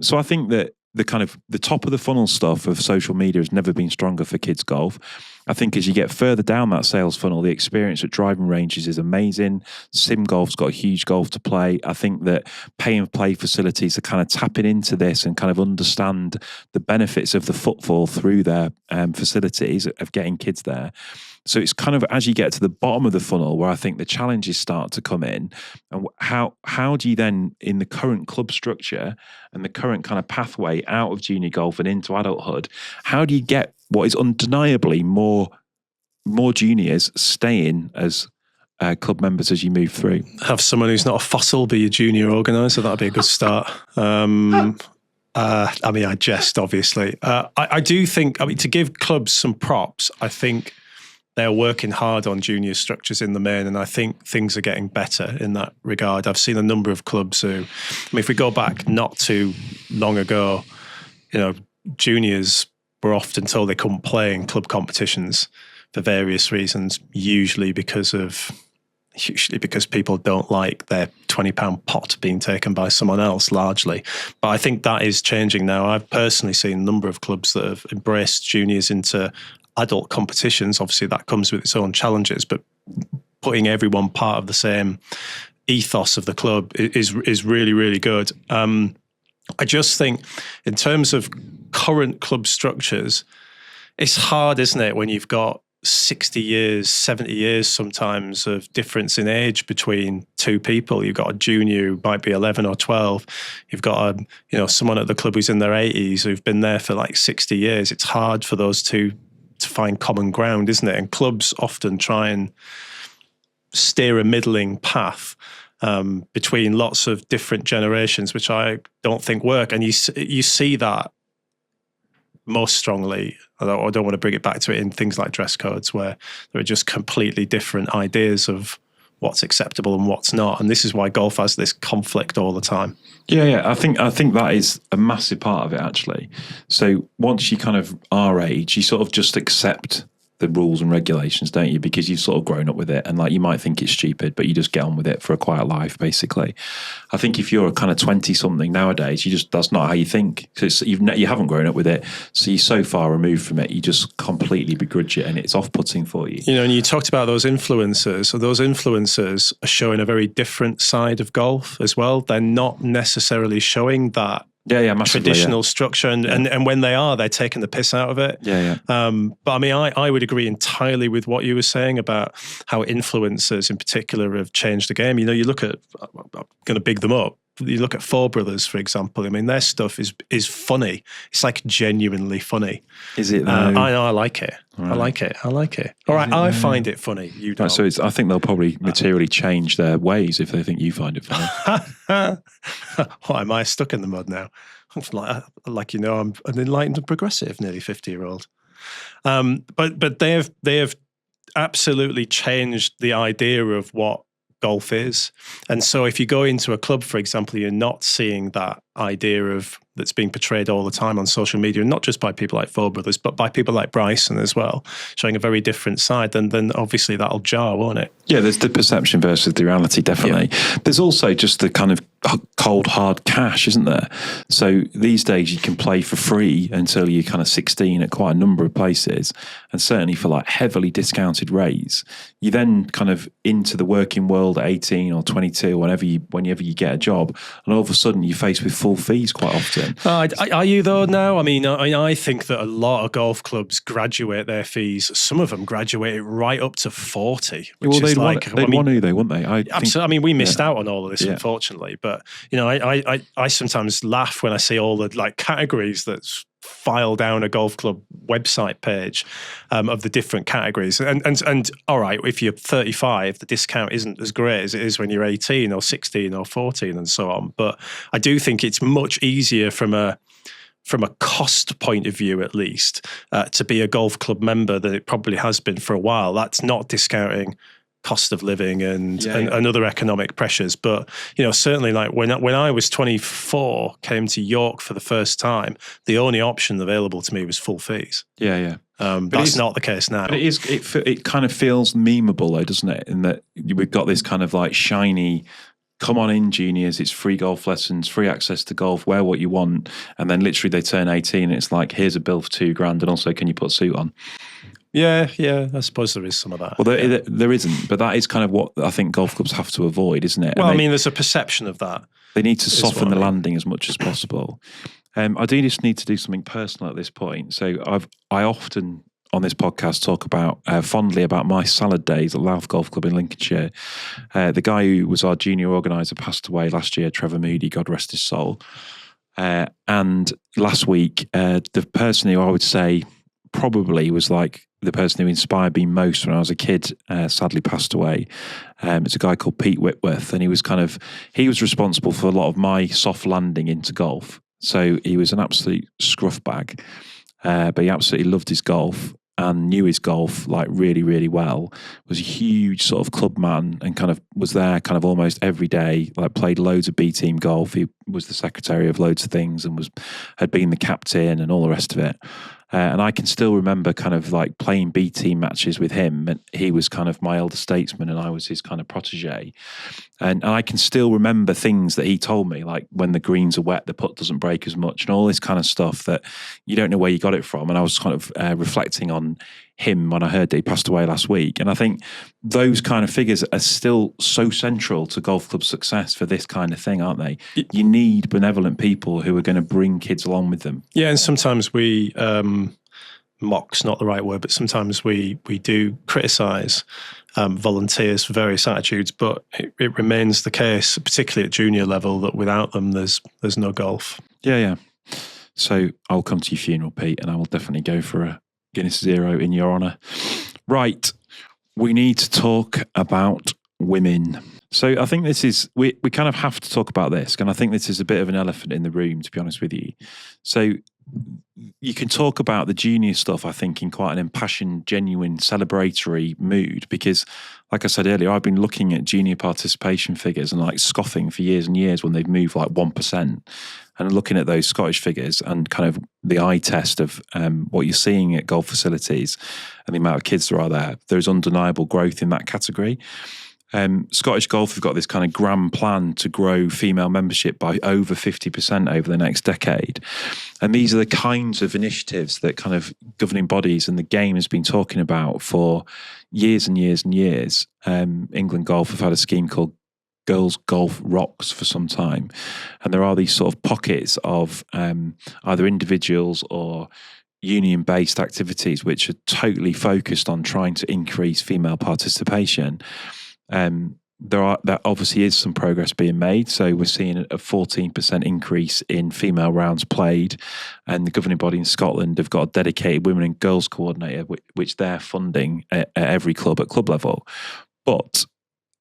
So I think that the top of the funnel stuff of social media has never been stronger for kids golf. I think as you get further down that sales funnel, the experience at driving ranges is amazing. Sim golf's got a huge golf to play. I think that pay and play facilities are kind of tapping into this and kind of understand the benefits of the footfall through their facilities of getting kids there. So it's kind of as you get to the bottom of the funnel where I think the challenges start to come in. And how do you then, in the current club structure and the current kind of pathway out of junior golf and into adulthood, how do you get what is undeniably more juniors staying as club members as you move through? Have someone who's not a fossil be your junior organiser. That'd be a good start. I mean, I jest, obviously. I do think, to give clubs some props, I think they're working hard on junior structures in the main, and I think things are getting better in that regard. I've seen a number of clubs who, if we go back not too long ago, juniors were often told they couldn't play in club competitions for various reasons, usually because people don't like their £20 pot being taken by someone else, largely. But I think that is changing now. I've personally seen a number of clubs that have embraced juniors into adult competitions. Obviously, that comes with its own challenges, but putting everyone part of the same ethos of the club is really, really good. I just think in terms of current club structures, it's hard, isn't it, when you've got 60 years, 70 years sometimes of difference in age between two people. You've got a junior who might be 11 or 12. You've got someone at the club who's in their 80s who've been there for like 60 years. It's hard for those two to find common ground, isn't it? And clubs often try and steer a middling path between lots of different generations, which I don't think work. And you see that most strongly, although I don't want to bring it back to it, in things like dress codes, where there are just completely different ideas of what's acceptable and what's not. And this is why golf has this conflict all the time. Yeah. I think that is a massive part of it, actually. So once you kind of our age, you sort of just accept the rules and regulations, don't you? Because you've sort of grown up with it, and like you might think it's stupid, but you just get on with it for a quiet life, basically. I think if you're a kind of 20-something nowadays, that's not how you think, because you haven't grown up with it, so you're so far removed from it, you just completely begrudge it, and it's off-putting for you. And you talked about those influencers. So those influencers are showing a very different side of golf as well. They're not necessarily showing that massively, traditional structure, and when they are, they're taking the piss out of it. But I mean, I would agree entirely with what you were saying about how influencers in particular have changed the game. You look at, I'm going to big them up, you look at Four Brothers, for example. I mean, their stuff is funny. It's like genuinely funny. Is it? I like it. Right. I like it. All right, I find it funny. You don't. Right, so I think they'll probably materially change their ways if they think you find it funny. What, am I stuck in the mud now? I'm I'm an enlightened and progressive, nearly 50-year-old. But they have absolutely changed the idea of what golf is. And so if you go into a club, for example, you're not seeing that idea of that's being portrayed all the time on social media, and not just by people like Four Brothers, but by people like Bryson as well, showing a very different side, then obviously that'll jar, won't it? Yeah, there's the perception versus the reality, definitely. Yeah. There's also just the kind of cold hard cash, isn't there? So these days you can play for free until you're kind of 16 at quite a number of places, and certainly for like heavily discounted rates. You then kind of into the working world at 18 or 22, whenever you get a job, and all of a sudden you're faced with full fees quite often. Are you though now? I mean, I think that a lot of golf clubs graduate their fees. Some of them graduate it right up to 40. Well, they'd want to, though, wouldn't they? Absolutely. I mean, we missed out on all of this, unfortunately. But I sometimes laugh when I see all the like categories that's file down a golf club website page of the different categories. And all right, if you're 35, the discount isn't as great as it is when you're 18 or 16 or 14 and so on. But I do think it's much easier from a cost point of view, at least, to be a golf club member than it probably has been for a while. That's not discounting cost of living and other economic pressures. But, certainly like when I was 24, came to York for the first time, the only option available to me was full fees. Yeah. That's not the case now. But it kind of feels memeable though, doesn't it? In that we've got this kind of like shiny, come on in juniors, it's free golf lessons, free access to golf, wear what you want. And then literally they turn 18 and it's like, here's a bill for $2,000 and also can you put a suit on? Yeah, I suppose there is some of that. Well, there isn't, but that is kind of what I think golf clubs have to avoid, isn't it? Well, there's a perception of that. They need to soften the landing as much as possible. I do just need to do something personal at this point. So I often on this podcast talk about fondly about my salad days at Louth Golf Club in Lincolnshire. The guy who was our junior organiser passed away last year, Trevor Moody, God rest his soul. And last week, the person who I would say probably was like the person who inspired me most when I was a kid, sadly passed away. It's a guy called Pete Whitworth, and he was responsible for a lot of my soft landing into golf. So he was an absolute scruff bag, but he absolutely loved his golf and knew his golf like really, really well. Was a huge sort of club man and kind of was there kind of almost every day, like played loads of B team golf. He was the secretary of loads of things and had been the captain and all the rest of it. And I can still remember kind of like playing B team matches with him, and he was kind of my elder statesman and I was his kind of protege. And I can still remember things that he told me, like when the greens are wet, the putt doesn't break as much and all this kind of stuff that you don't know where you got it from. And I was kind of reflecting on him when I heard that he passed away last week. And I think those kind of figures are still so central to golf club success for this kind of thing, aren't they? You need benevolent people who are going to bring kids along with them. Yeah, and sometimes we, mock's not the right word, but sometimes we do criticise volunteers for various attitudes, but it remains the case, particularly at junior level, that without them there's no golf. Yeah. So I'll come to your funeral, Pete, and I will definitely go for a Guinness Zero in your honour. Right, we need to talk about women. So I think this is, we kind of have to talk about this, and I think this is a bit of an elephant in the room, to be honest with you. So you can talk about the junior stuff, I think, in quite an impassioned, genuine, celebratory mood, because like I said earlier, I've been looking at junior participation figures and like scoffing for years and years when they've moved like 1%, and looking at those Scottish figures and kind of the eye test of what you're seeing at golf facilities and the amount of kids there are there. There's undeniable growth in that category. Scottish Golf have got this kind of grand plan to grow female membership by over 50% over the next decade. And these are the kinds of initiatives that kind of governing bodies and the game has been talking about for years and years and years. England Golf have had a scheme called Girls Golf Rocks for some time. And there are these sort of pockets of either individuals or union-based activities which are totally focused on trying to increase female participation. There obviously is some progress being made. So we're seeing a 14% increase in female rounds played, and the governing body in Scotland have got a dedicated women and girls coordinator, which they're funding at every club at club level. But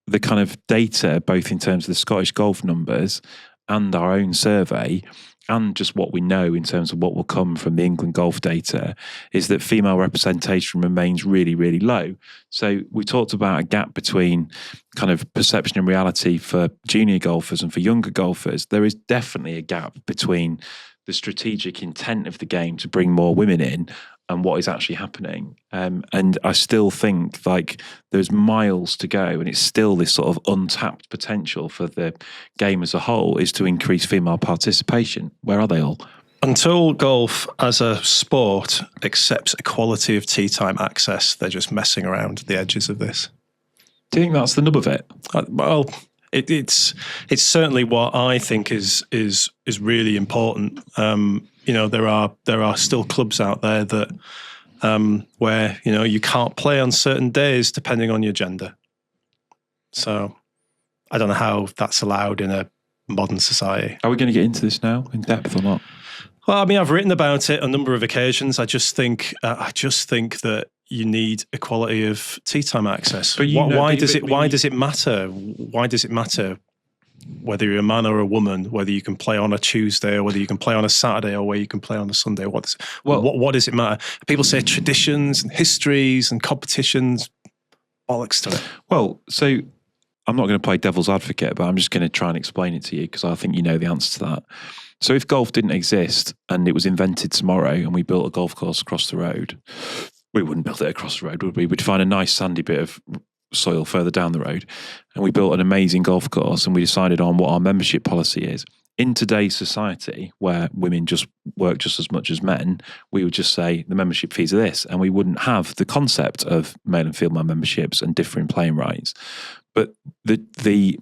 the kind of data, both in terms of the Scottish Golf numbers and our own survey, and just what we know in terms of what will come from the England Golf data, is that female representation remains really, really low. So we talked about a gap between kind of perception and reality for junior golfers and for younger golfers. There is definitely a gap between the strategic intent of the game to bring more women in and what is actually happening. And I still think like there's miles to go, and it's still this sort of untapped potential for the game as a whole is to increase female participation. Where are they all? Until golf as a sport accepts equality of tee time access, they're just messing around the edges of this. Do you think that's the nub of it? Well, it's certainly what I think is really important. There are still clubs out there that where you can't play on certain days depending on your gender. So I don't know how that's allowed in a modern society. Are we going to get into this now in depth or not? Well, I mean, I've written about it a number of occasions. I just think that you need equality of tee time access. But why does it matter? Why does it matter whether you're a man or a woman, whether you can play on a Tuesday or whether you can play on a Saturday or whether you can play on a Sunday? What does it matter? People say traditions and histories and competitions. Bollocks to it. Well, so I'm not going to play devil's advocate, but I'm just going to try and explain it to you because I think you know the answer to that. So if golf didn't exist and it was invented tomorrow and we built a golf course across the road, we wouldn't build it across the road, would we? We'd find a nice sandy bit of soil further down the road and we built an amazing golf course and we decided on what our membership policy is. In today's society, where women just work just as much as men, we would just say the membership fees are this, and we wouldn't have the concept of male and female memberships and differing playing rights. But the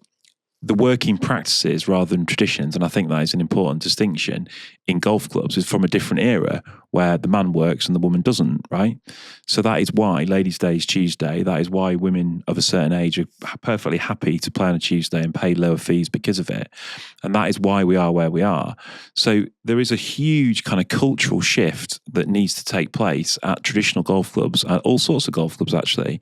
working practices rather than traditions, and I think that is an important distinction in golf clubs, is from a different era where the man works and the woman doesn't, right? So that is why Ladies' Day is Tuesday. That is why women of a certain age are perfectly happy to play on a Tuesday and pay lower fees because of it. And that is why we are where we are. So there is a huge kind of cultural shift that needs to take place at traditional golf clubs, at all sorts of golf clubs actually,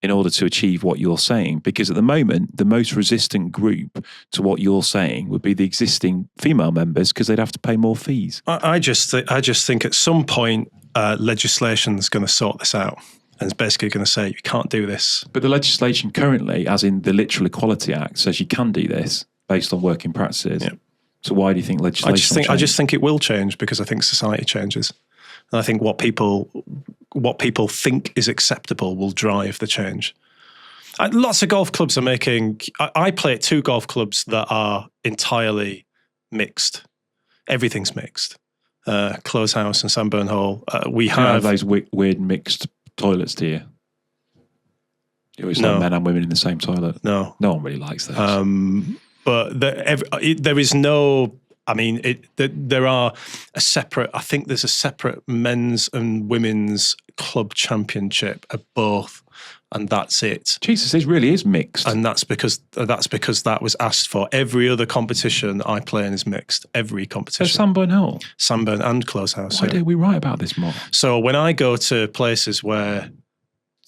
in order to achieve what you're saying. Because at the moment, the most resistant group to what you're saying would be the existing female members because they'd have to pay more fees. I just think at some point, legislation is going to sort this out. And it's basically going to say, you can't do this. But the legislation currently, as in the Literal Equality Act, says you can do this based on working practices. Yeah. So why do you think legislation I just think it will change because I think society changes. And I think what people think is acceptable will drive the change. Lots of golf clubs are making... I play at 2 golf clubs that are entirely mixed. Everything's mixed. Close House and Sandburn Hall. We have those weird mixed toilets, do you? You always like men and women in the same toilet. No. No one really likes those. But there is no... I mean, there are a separate... I think there's a separate men's and women's club championship at both, and that's it. Jesus, it really is mixed. And that's because that was asked for. Every other competition I play in is mixed. Every competition. So Sandburn Hall? Sandburn and Close House. Why did we write about this more? So when I go to places where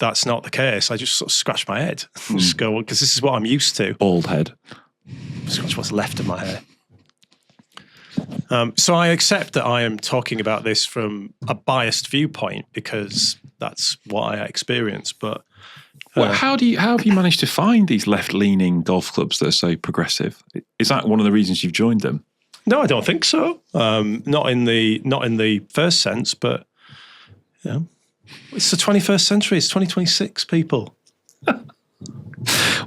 that's not the case, I just sort of scratch my head and just go, because this is what I'm used to. Bald head. Scratch what's left of my hair. So I accept that I am talking about this from a biased viewpoint because that's what I experience. But how have you managed to find these left-leaning golf clubs that are so progressive? Is that one of the reasons you've joined them? No, I don't think so. Not in the first sense, but it's the 21st century. It's 2026, people.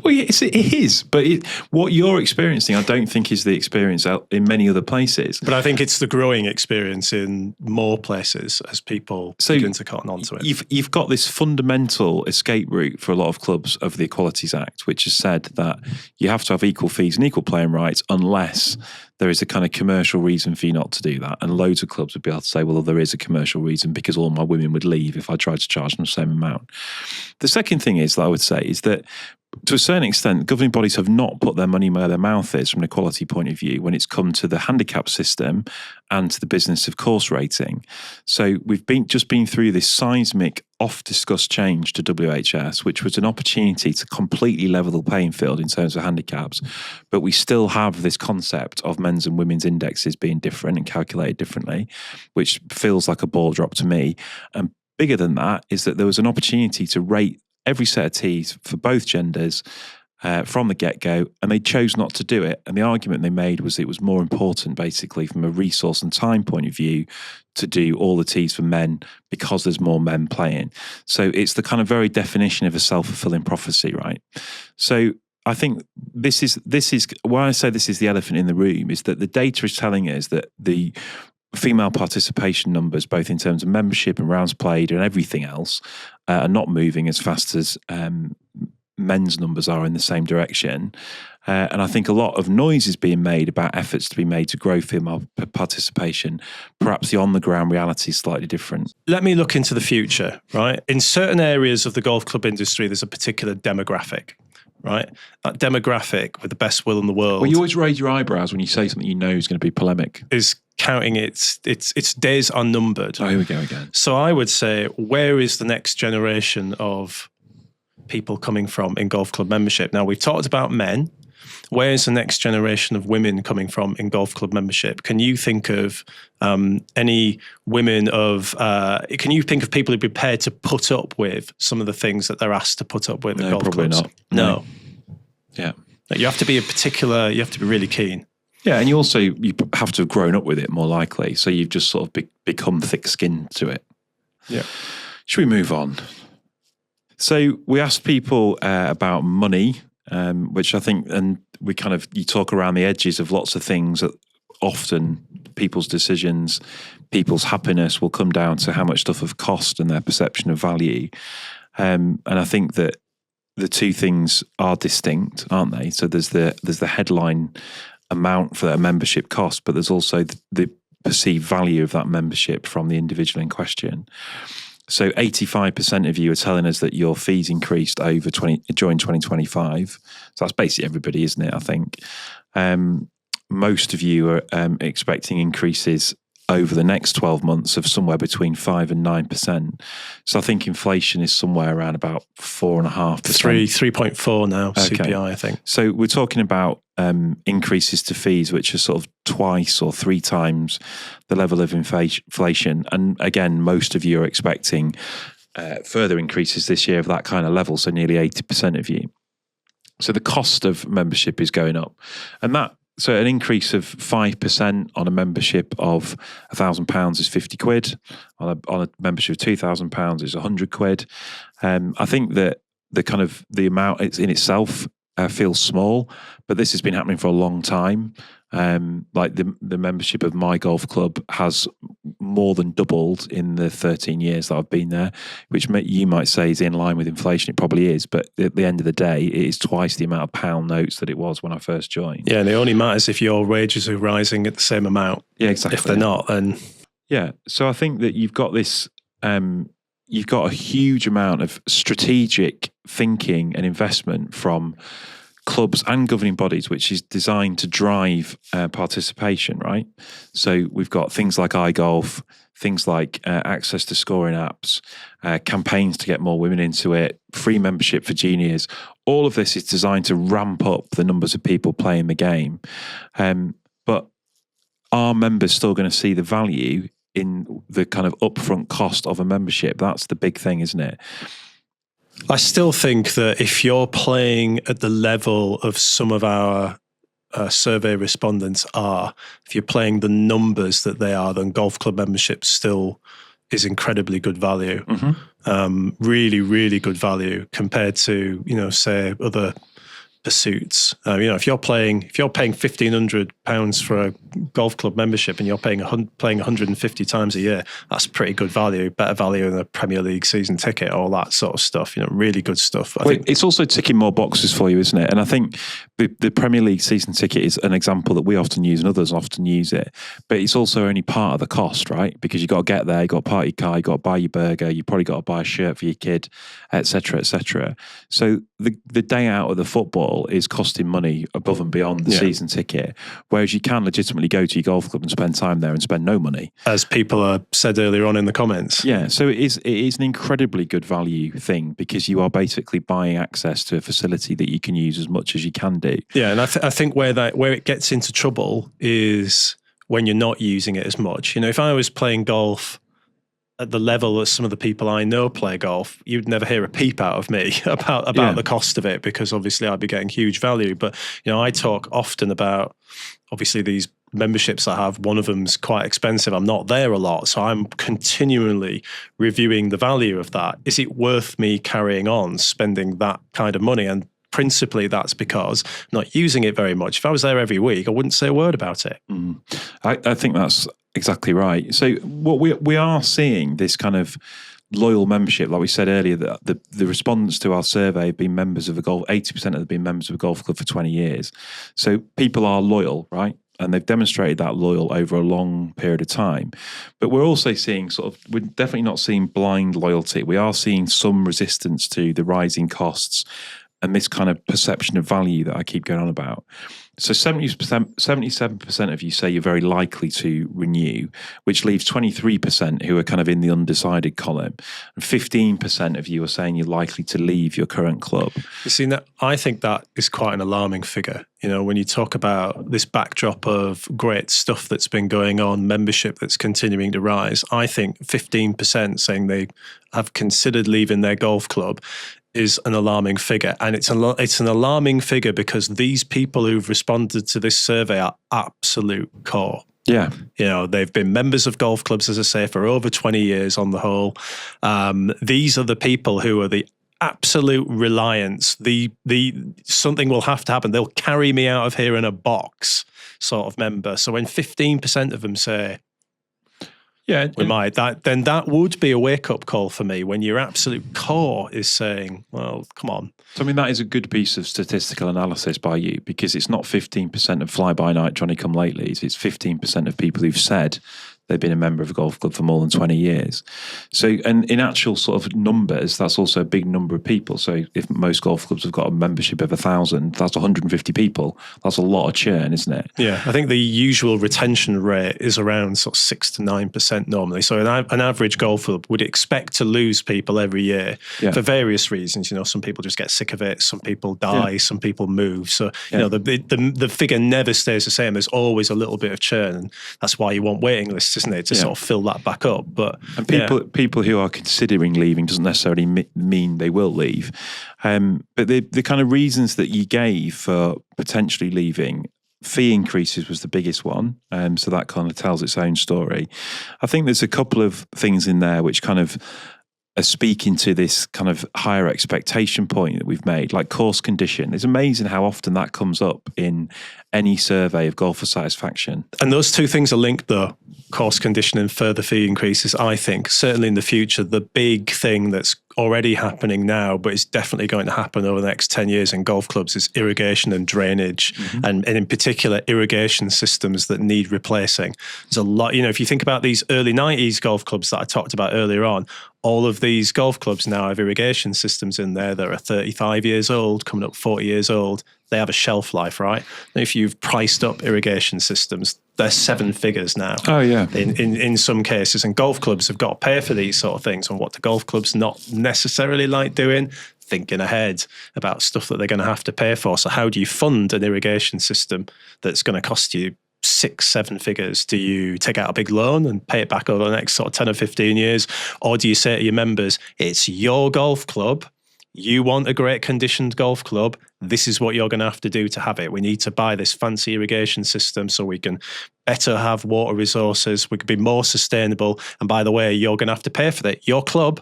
Well, it is, but what you're experiencing, I don't think is the experience out in many other places. But I think it's the growing experience in more places as people begin to cotton onto it. You've got this fundamental escape route for a lot of clubs of the Equalities Act, which has said that you have to have equal fees and equal playing rights unless there is a kind of commercial reason for you not to do that. And loads of clubs would be able to say, well, there is a commercial reason because all my women would leave if I tried to charge them the same amount. The second thing is that I would say is that to a certain extent, governing bodies have not put their money where their mouth is from an equality point of view when it's come to the handicap system and to the business of course rating. So we've just been through this seismic, oft-discussed change to WHS, which was an opportunity to completely level the playing field in terms of handicaps. But we still have this concept of men's and women's indexes being different and calculated differently, which feels like a ball drop to me. And bigger than that is that there was an opportunity to rate every set of tees for both genders from the get-go, and they chose not to do it. And the argument they made was it was more important, basically, from a resource and time point of view, to do all the tees for men because there's more men playing. So it's the kind of very definition of a self-fulfilling prophecy, right? So I think this is why I say this is the elephant in the room, is that the data is telling us that the female participation numbers, both in terms of membership and rounds played and everything else, are not moving as fast as men's numbers are in the same direction. And I think a lot of noise is being made about efforts to be made to grow female participation. Perhaps the on-the-ground reality is slightly different. Let me look into the future, right? In certain areas of the golf club industry, there's a particular demographic, right? That demographic, with the best will in the world... Well, you always raise your eyebrows when you say something you know is going to be polemic. ...is counting its days are numbered. Oh, here we go again. So I would say, where is the next generation of people coming from in golf club membership? Now, we've talked about men. Where is the next generation of women coming from in golf club membership? Can you think of any women of... can you think of people who are prepared to put up with some of the things that they're asked to put up with at golf probably clubs? Not. No. Yeah. You have to be you have to be really keen. Yeah, and you have to have grown up with it, more likely. So you've just sort of become thick-skinned to it. Yeah. Should we move on? So we asked people about money, which I think, and you talk around the edges of lots of things that often people's decisions, people's happiness will come down to how much stuff have cost and their perception of value. And I think that the two things are distinct, aren't they? So there's the headline amount for that membership cost, but there's also the perceived value of that membership from the individual in question. So 85% of you are telling us that your fees increased during 2025. So that's basically everybody, isn't it, I think? Most of you are expecting increases over the next 12 months of somewhere between 5 and 9%. So I think inflation is somewhere around about 4.5%. 3.4 now, okay. CPI, I think. So we're talking about increases to fees, which are sort of twice or three times the level of inflation. And again, most of you are expecting further increases this year of that kind of level, so nearly 80% of you. So the cost of membership is going up. And so an increase of 5% on a membership of £1,000 is 50 quid. On a membership of £2,000 is 100 quid. I think that the amount in itself feels small, but this has been happening for a long time. Like the membership of my golf club has more than doubled in the 13 years that I've been there, which you might say is in line with inflation. It probably is, but at the end of the day, it is twice the amount of pound notes that it was when I first joined. Yeah, and it only matters if your wages are rising at the same amount. Yeah, exactly. If they're not, then... Yeah, so I think that you've got this... you've got a huge amount of strategic thinking and investment from clubs and governing bodies, which is designed to drive participation, right? So we've got things like iGolf, things like access to scoring apps, campaigns to get more women into it, free membership for juniors. All of this is designed to ramp up the numbers of people playing the game. But are members still going to see the value in the kind of upfront cost of a membership? That's the big thing, isn't it? I still think that if you're playing at the level of some of our survey respondents are, if you're playing the numbers that they are, then golf club membership still is incredibly good value. Mm-hmm. Really, really good value compared to, say other pursuits. If you're paying £1,500 for a golf club membership and you're playing 150 times a year, that's pretty good value, better value than a Premier League season ticket, all that sort of stuff. Really good stuff. I think it's also ticking more boxes for you, isn't it? And I think the Premier League season ticket is an example that we often use and others often use it, but it's also only part of the cost, right? Because you've got to get there, you've got to park your car, you've got to buy your burger, you've probably got to buy a shirt for your kid, etc., etc. So the day out of the football is costing money above and beyond the season ticket, whereas you can legitimately go to your golf club and spend time there and spend no money. As people said earlier on in the comments. Yeah, so it is an incredibly good value thing because you are basically buying access to a facility that you can use as much as you can do. Yeah, and I think where it gets into trouble is when you're not using it as much. If I was playing golf at the level that some of the people I know play golf, you'd never hear a peep out of me about the cost of it, because obviously I'd be getting huge value. But, I talk often about, obviously, these memberships I have. One of them's quite expensive. I'm not there a lot, so I'm continually reviewing the value of that. Is it worth me carrying on spending that kind of money? And principally, that's because I'm not using it very much. If I was there every week, I wouldn't say a word about it. I think that's exactly right. So what we are seeing, this kind of loyal membership, like we said earlier, that the respondents to our survey have been members of 80% of them have been members of a golf club for 20 years. So people are loyal, right? And they've demonstrated that loyal over a long period of time. But we're also seeing we're definitely not seeing blind loyalty. We are seeing some resistance to the rising costs and this kind of perception of value that I keep going on about. So 77% of you say you're very likely to renew, which leaves 23% who are kind of in the undecided column. And 15% of you are saying you're likely to leave your current club. You see, I think that is quite an alarming figure. When you talk about this backdrop of great stuff that's been going on, membership that's continuing to rise, I think 15% saying they have considered leaving their golf club is an alarming figure. And it's an alarming figure because these people who've responded to this survey are absolute core. Yeah. They've been members of golf clubs, as I say, for over 20 years on the whole. These are the people who are the absolute reliance. The something will have to happen. They'll carry me out of here in a box sort of member. So when 15% of them say, we might, then that would be a wake-up call for me when your absolute core is saying, well, come on. So, that is a good piece of statistical analysis by you, because it's not 15% of fly-by-night Johnny-come-latelys. It's 15% of people who've said they've been a member of a golf club for more than 20 years. So, and in actual sort of numbers, that's also a big number of people. So if most golf clubs have got a membership of 1,000, that's 150 people. That's a lot of churn, isn't it? Yeah, I think the usual retention rate is around sort of 6 to 9% normally. So an average golf club would expect to lose people every year for various reasons. Some people just get sick of it. Some people die. Some people move. So, the figure never stays the same. There's always a little bit of churn. And that's why you want waiting lists, isn't it, to sort of fill that back up. But people who are considering leaving doesn't necessarily mean they will leave. But the kind of reasons that you gave for potentially leaving, fee increases was the biggest one. So that kind of tells its own story. I think there's a couple of things in there which kind of are speaking to this kind of higher expectation point that we've made, like course condition. It's amazing how often that comes up in any survey of golfer satisfaction. And those two things are linked, though. Course condition and further fee increases, I think. Certainly in the future, the big thing that's already happening now, but is definitely going to happen over the next 10 years in golf clubs, is irrigation and drainage, and in particular, irrigation systems that need replacing. There's a lot, if you think about these early 90s golf clubs that I talked about earlier on, all of these golf clubs now have irrigation systems in there that are 35 years old, coming up 40 years old. They have a shelf life, right? And if you've priced up irrigation systems, they're 7 figures now. Oh, yeah. In some cases. And golf clubs have got to pay for these sort of things. And what the golf clubs not necessarily like doing, thinking ahead about stuff that they're going to have to pay for. So how do you fund an irrigation system that's going to cost you 6-7 figures? Do you take out a big loan and pay it back over the next sort of 10 or 15 years? Or do you say to your members, it's your golf club, you want a great conditioned golf club, this is what you're going to have to do to have it. We need to buy this fancy irrigation system so we can better have water resources, we can be more sustainable, and by the way, you're going to have to pay for it, your club.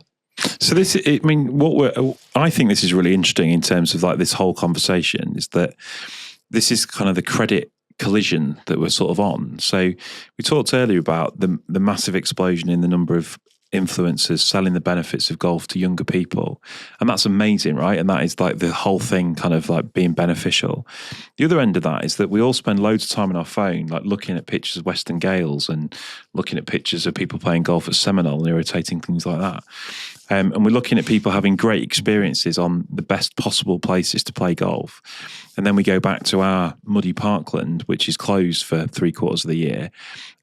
So I think this is really interesting in terms of like this whole conversation, is that this is kind of the credit collision that we're sort of on. So we talked earlier about the massive explosion in the number of influencers selling the benefits of golf to younger people, and that's amazing, right? And that is like the whole thing kind of like being beneficial. The other end of that is that we all spend loads of time on our phone like looking at pictures of Western Gales and looking at pictures of people playing golf at Seminole and irritating things like that. And we're looking at people having great experiences on the best possible places to play golf. And then we go back to our muddy parkland, which is closed for 3/4 of the year.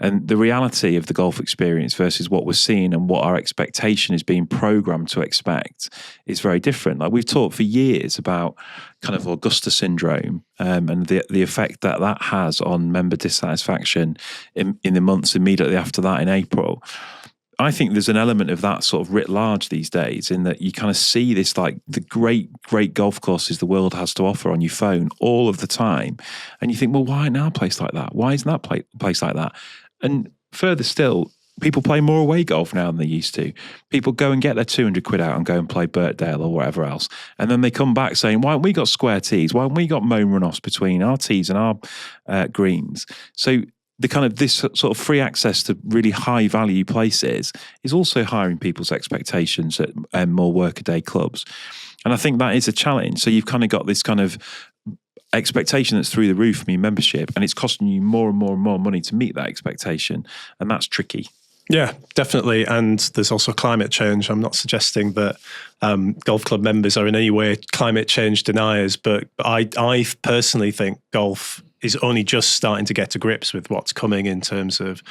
And the reality of the golf experience versus what we're seeing and what our expectation is being programmed to expect is very different. Like we've talked for years about kind of Augusta syndrome and the effect that has on member dissatisfaction in the months immediately after that in April. I think there's an element of that sort of writ large these days, in that you kind of see this, like, the great golf courses the world has to offer on your phone all of the time. And you think, well, why now a place like that? Why isn't that place like that? And further still, people play more away golf now than they used to. People go and get their 200 quid out and go and play Birkdale or whatever else. And then they come back saying, why haven't we got square tees? Why haven't we got mown runoffs between our tees and our greens? So the kind of this sort of free access to really high value places is also hiring people's expectations at more workaday clubs. And I think that is a challenge. So you've kind of got this kind of expectation that's through the roof from your membership, and it's costing you more and more and more money to meet that expectation. And that's tricky. Yeah, definitely. And there's also climate change. I'm not suggesting that golf club members are in any way climate change deniers, but I personally think golf is only just starting to get to grips with what's coming in terms of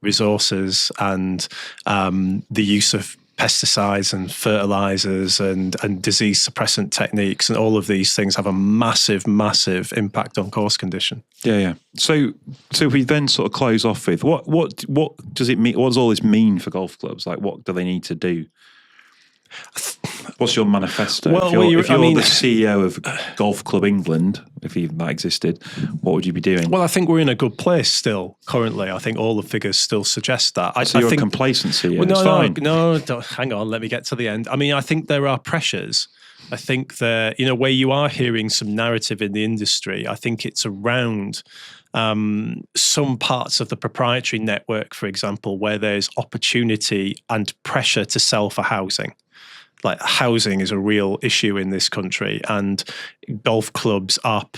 resources and the use of pesticides and fertilizers and disease suppressant techniques, and all of these things have a massive impact on course condition. Yeah. So if we then sort of close off with what does it mean? What does all this mean for golf clubs? Like, what do they need to do? What's your manifesto? Well, if you're the CEO of Golf Club England, if even that existed, what would you be doing? Well, I think we're in a good place still currently. I think all the figures still suggest that. So you're a complacency. Well, fine. No, hang on. Let me get to the end. I mean, I think there are pressures. I think that, where you are hearing some narrative in the industry, I think it's around some parts of the proprietary network, for example, where there's opportunity and pressure to sell for housing. Like, housing is a real issue in this country, and golf clubs are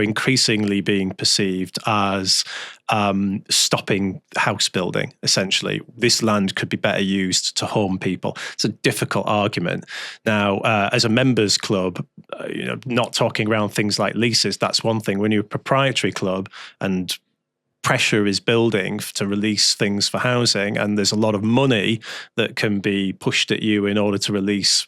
increasingly being perceived as stopping house building, essentially. This land could be better used to home people. It's a difficult argument. Now, as a members club, not talking around things like leases, that's one thing. When you're a proprietary club and pressure is building to release things for housing, and there's a lot of money that can be pushed at you in order to release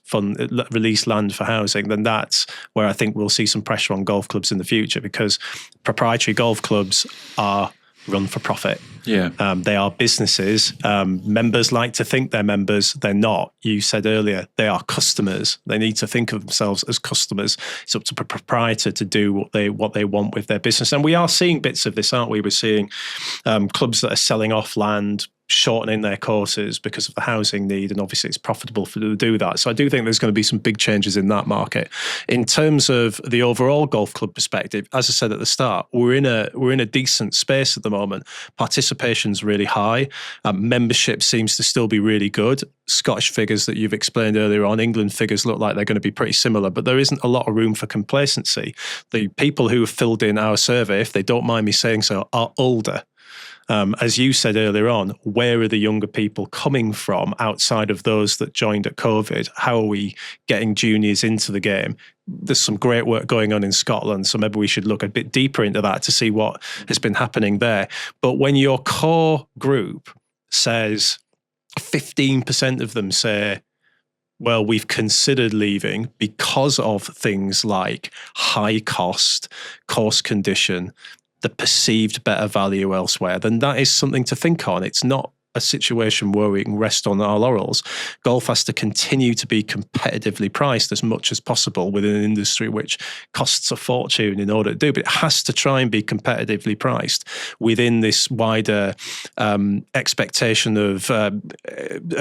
land for housing, then that's where I think we'll see some pressure on golf clubs in the future, because proprietary golf clubs are run for profit. Yeah. They are businesses. Members like to think they're members. They're not. You said earlier, they are customers. They need to think of themselves as customers. It's up to the proprietor to do what they want with their business. And we are seeing bits of this, aren't we? We're seeing clubs that are selling off land, shortening their courses because of the housing need, and obviously it's profitable for them to do that. So I do think there's going to be some big changes in that market. In terms of the overall golf club perspective, as I said at the start, we're in a decent space at the moment. Participation's really high. Membership seems to still be really good. Scottish figures that you've explained earlier on, England figures look like they're going to be pretty similar, but there isn't a lot of room for complacency. The people who have filled in our survey, if they don't mind me saying so, are older. As you said earlier on, where are the younger people coming from outside of those that joined at COVID? How are we getting juniors into the game? There's some great work going on in Scotland, so maybe we should look a bit deeper into that to see what has been happening there. But when your core group says 15% of them say, well, we've considered leaving because of things like high cost, course condition, the perceived better value elsewhere, then that is something to think on. It's not a situation where we can rest on our laurels. Golf has to continue to be competitively priced as much as possible within an industry which costs a fortune in order to do, but it has to try and be competitively priced within this wider expectation of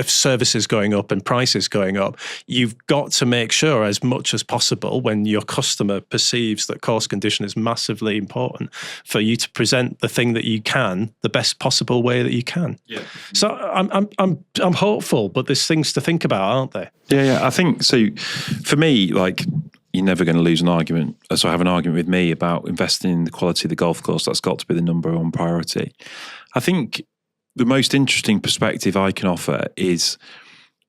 services going up and prices going up. You've got to make sure as much as possible, when your customer perceives that course condition is massively important, for you to present the thing that you can the best possible way that you can. Yeah. So I'm hopeful, but there's things to think about, aren't there? Yeah. I think so. For me, like, you're never going to lose an argument. So have an argument with me about investing in the quality of the golf course. That's got to be the number one priority. I think the most interesting perspective I can offer is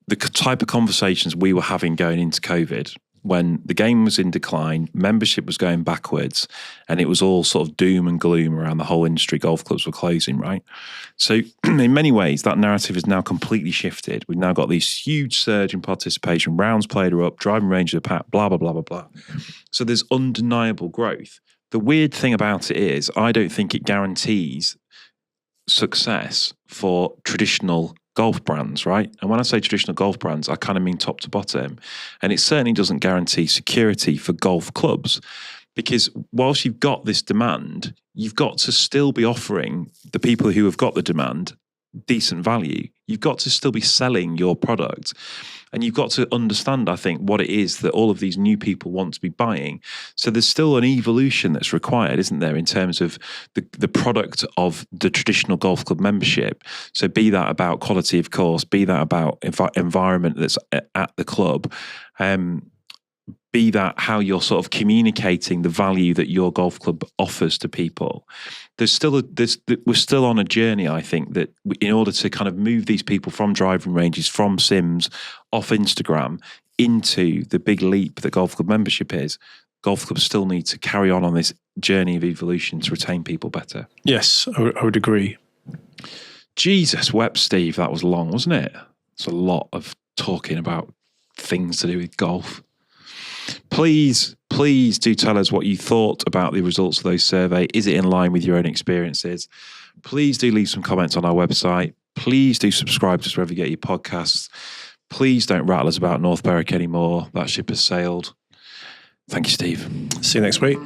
the type of conversations we were having going into COVID, when the game was in decline, membership was going backwards, and it was all sort of doom and gloom around the whole industry. Golf clubs were closing, right? So in many ways, that narrative has now completely shifted. We've now got this huge surge in participation, rounds played are up, driving range of the pack, blah, blah, blah, blah, blah. So there's undeniable growth. The weird thing about it is, I don't think it guarantees success for traditional golf brands, right? And when I say traditional golf brands, I kind of mean top to bottom. And it certainly doesn't guarantee security for golf clubs, because whilst you've got this demand, you've got to still be offering the people who have got the demand decent value. You've got to still be selling your product. And you've got to understand, I think, what it is that all of these new people want to be buying. So there's still an evolution that's required, isn't there, in terms of the product of the traditional golf club membership. So be that about quality, of course, be that about environment that's at the club, be that how you're sort of communicating the value that your golf club offers to people. We're still on a journey, I think, that in order to kind of move these people from driving ranges, from Sims, off Instagram, into the big leap that golf club membership is, golf clubs still need to carry on this journey of evolution to retain people better. Yes, I would agree. Jesus wept, Steve. That was long, wasn't it? It's a lot of talking about things to do with golf. Please do tell us what you thought about the results of those survey. Is it in line with your own experiences? Please do leave some comments on our website. Please do subscribe to us wherever you get your podcasts. Please don't rattle us about North Berwick anymore. That ship has sailed. Thank you, Steve. See you next week.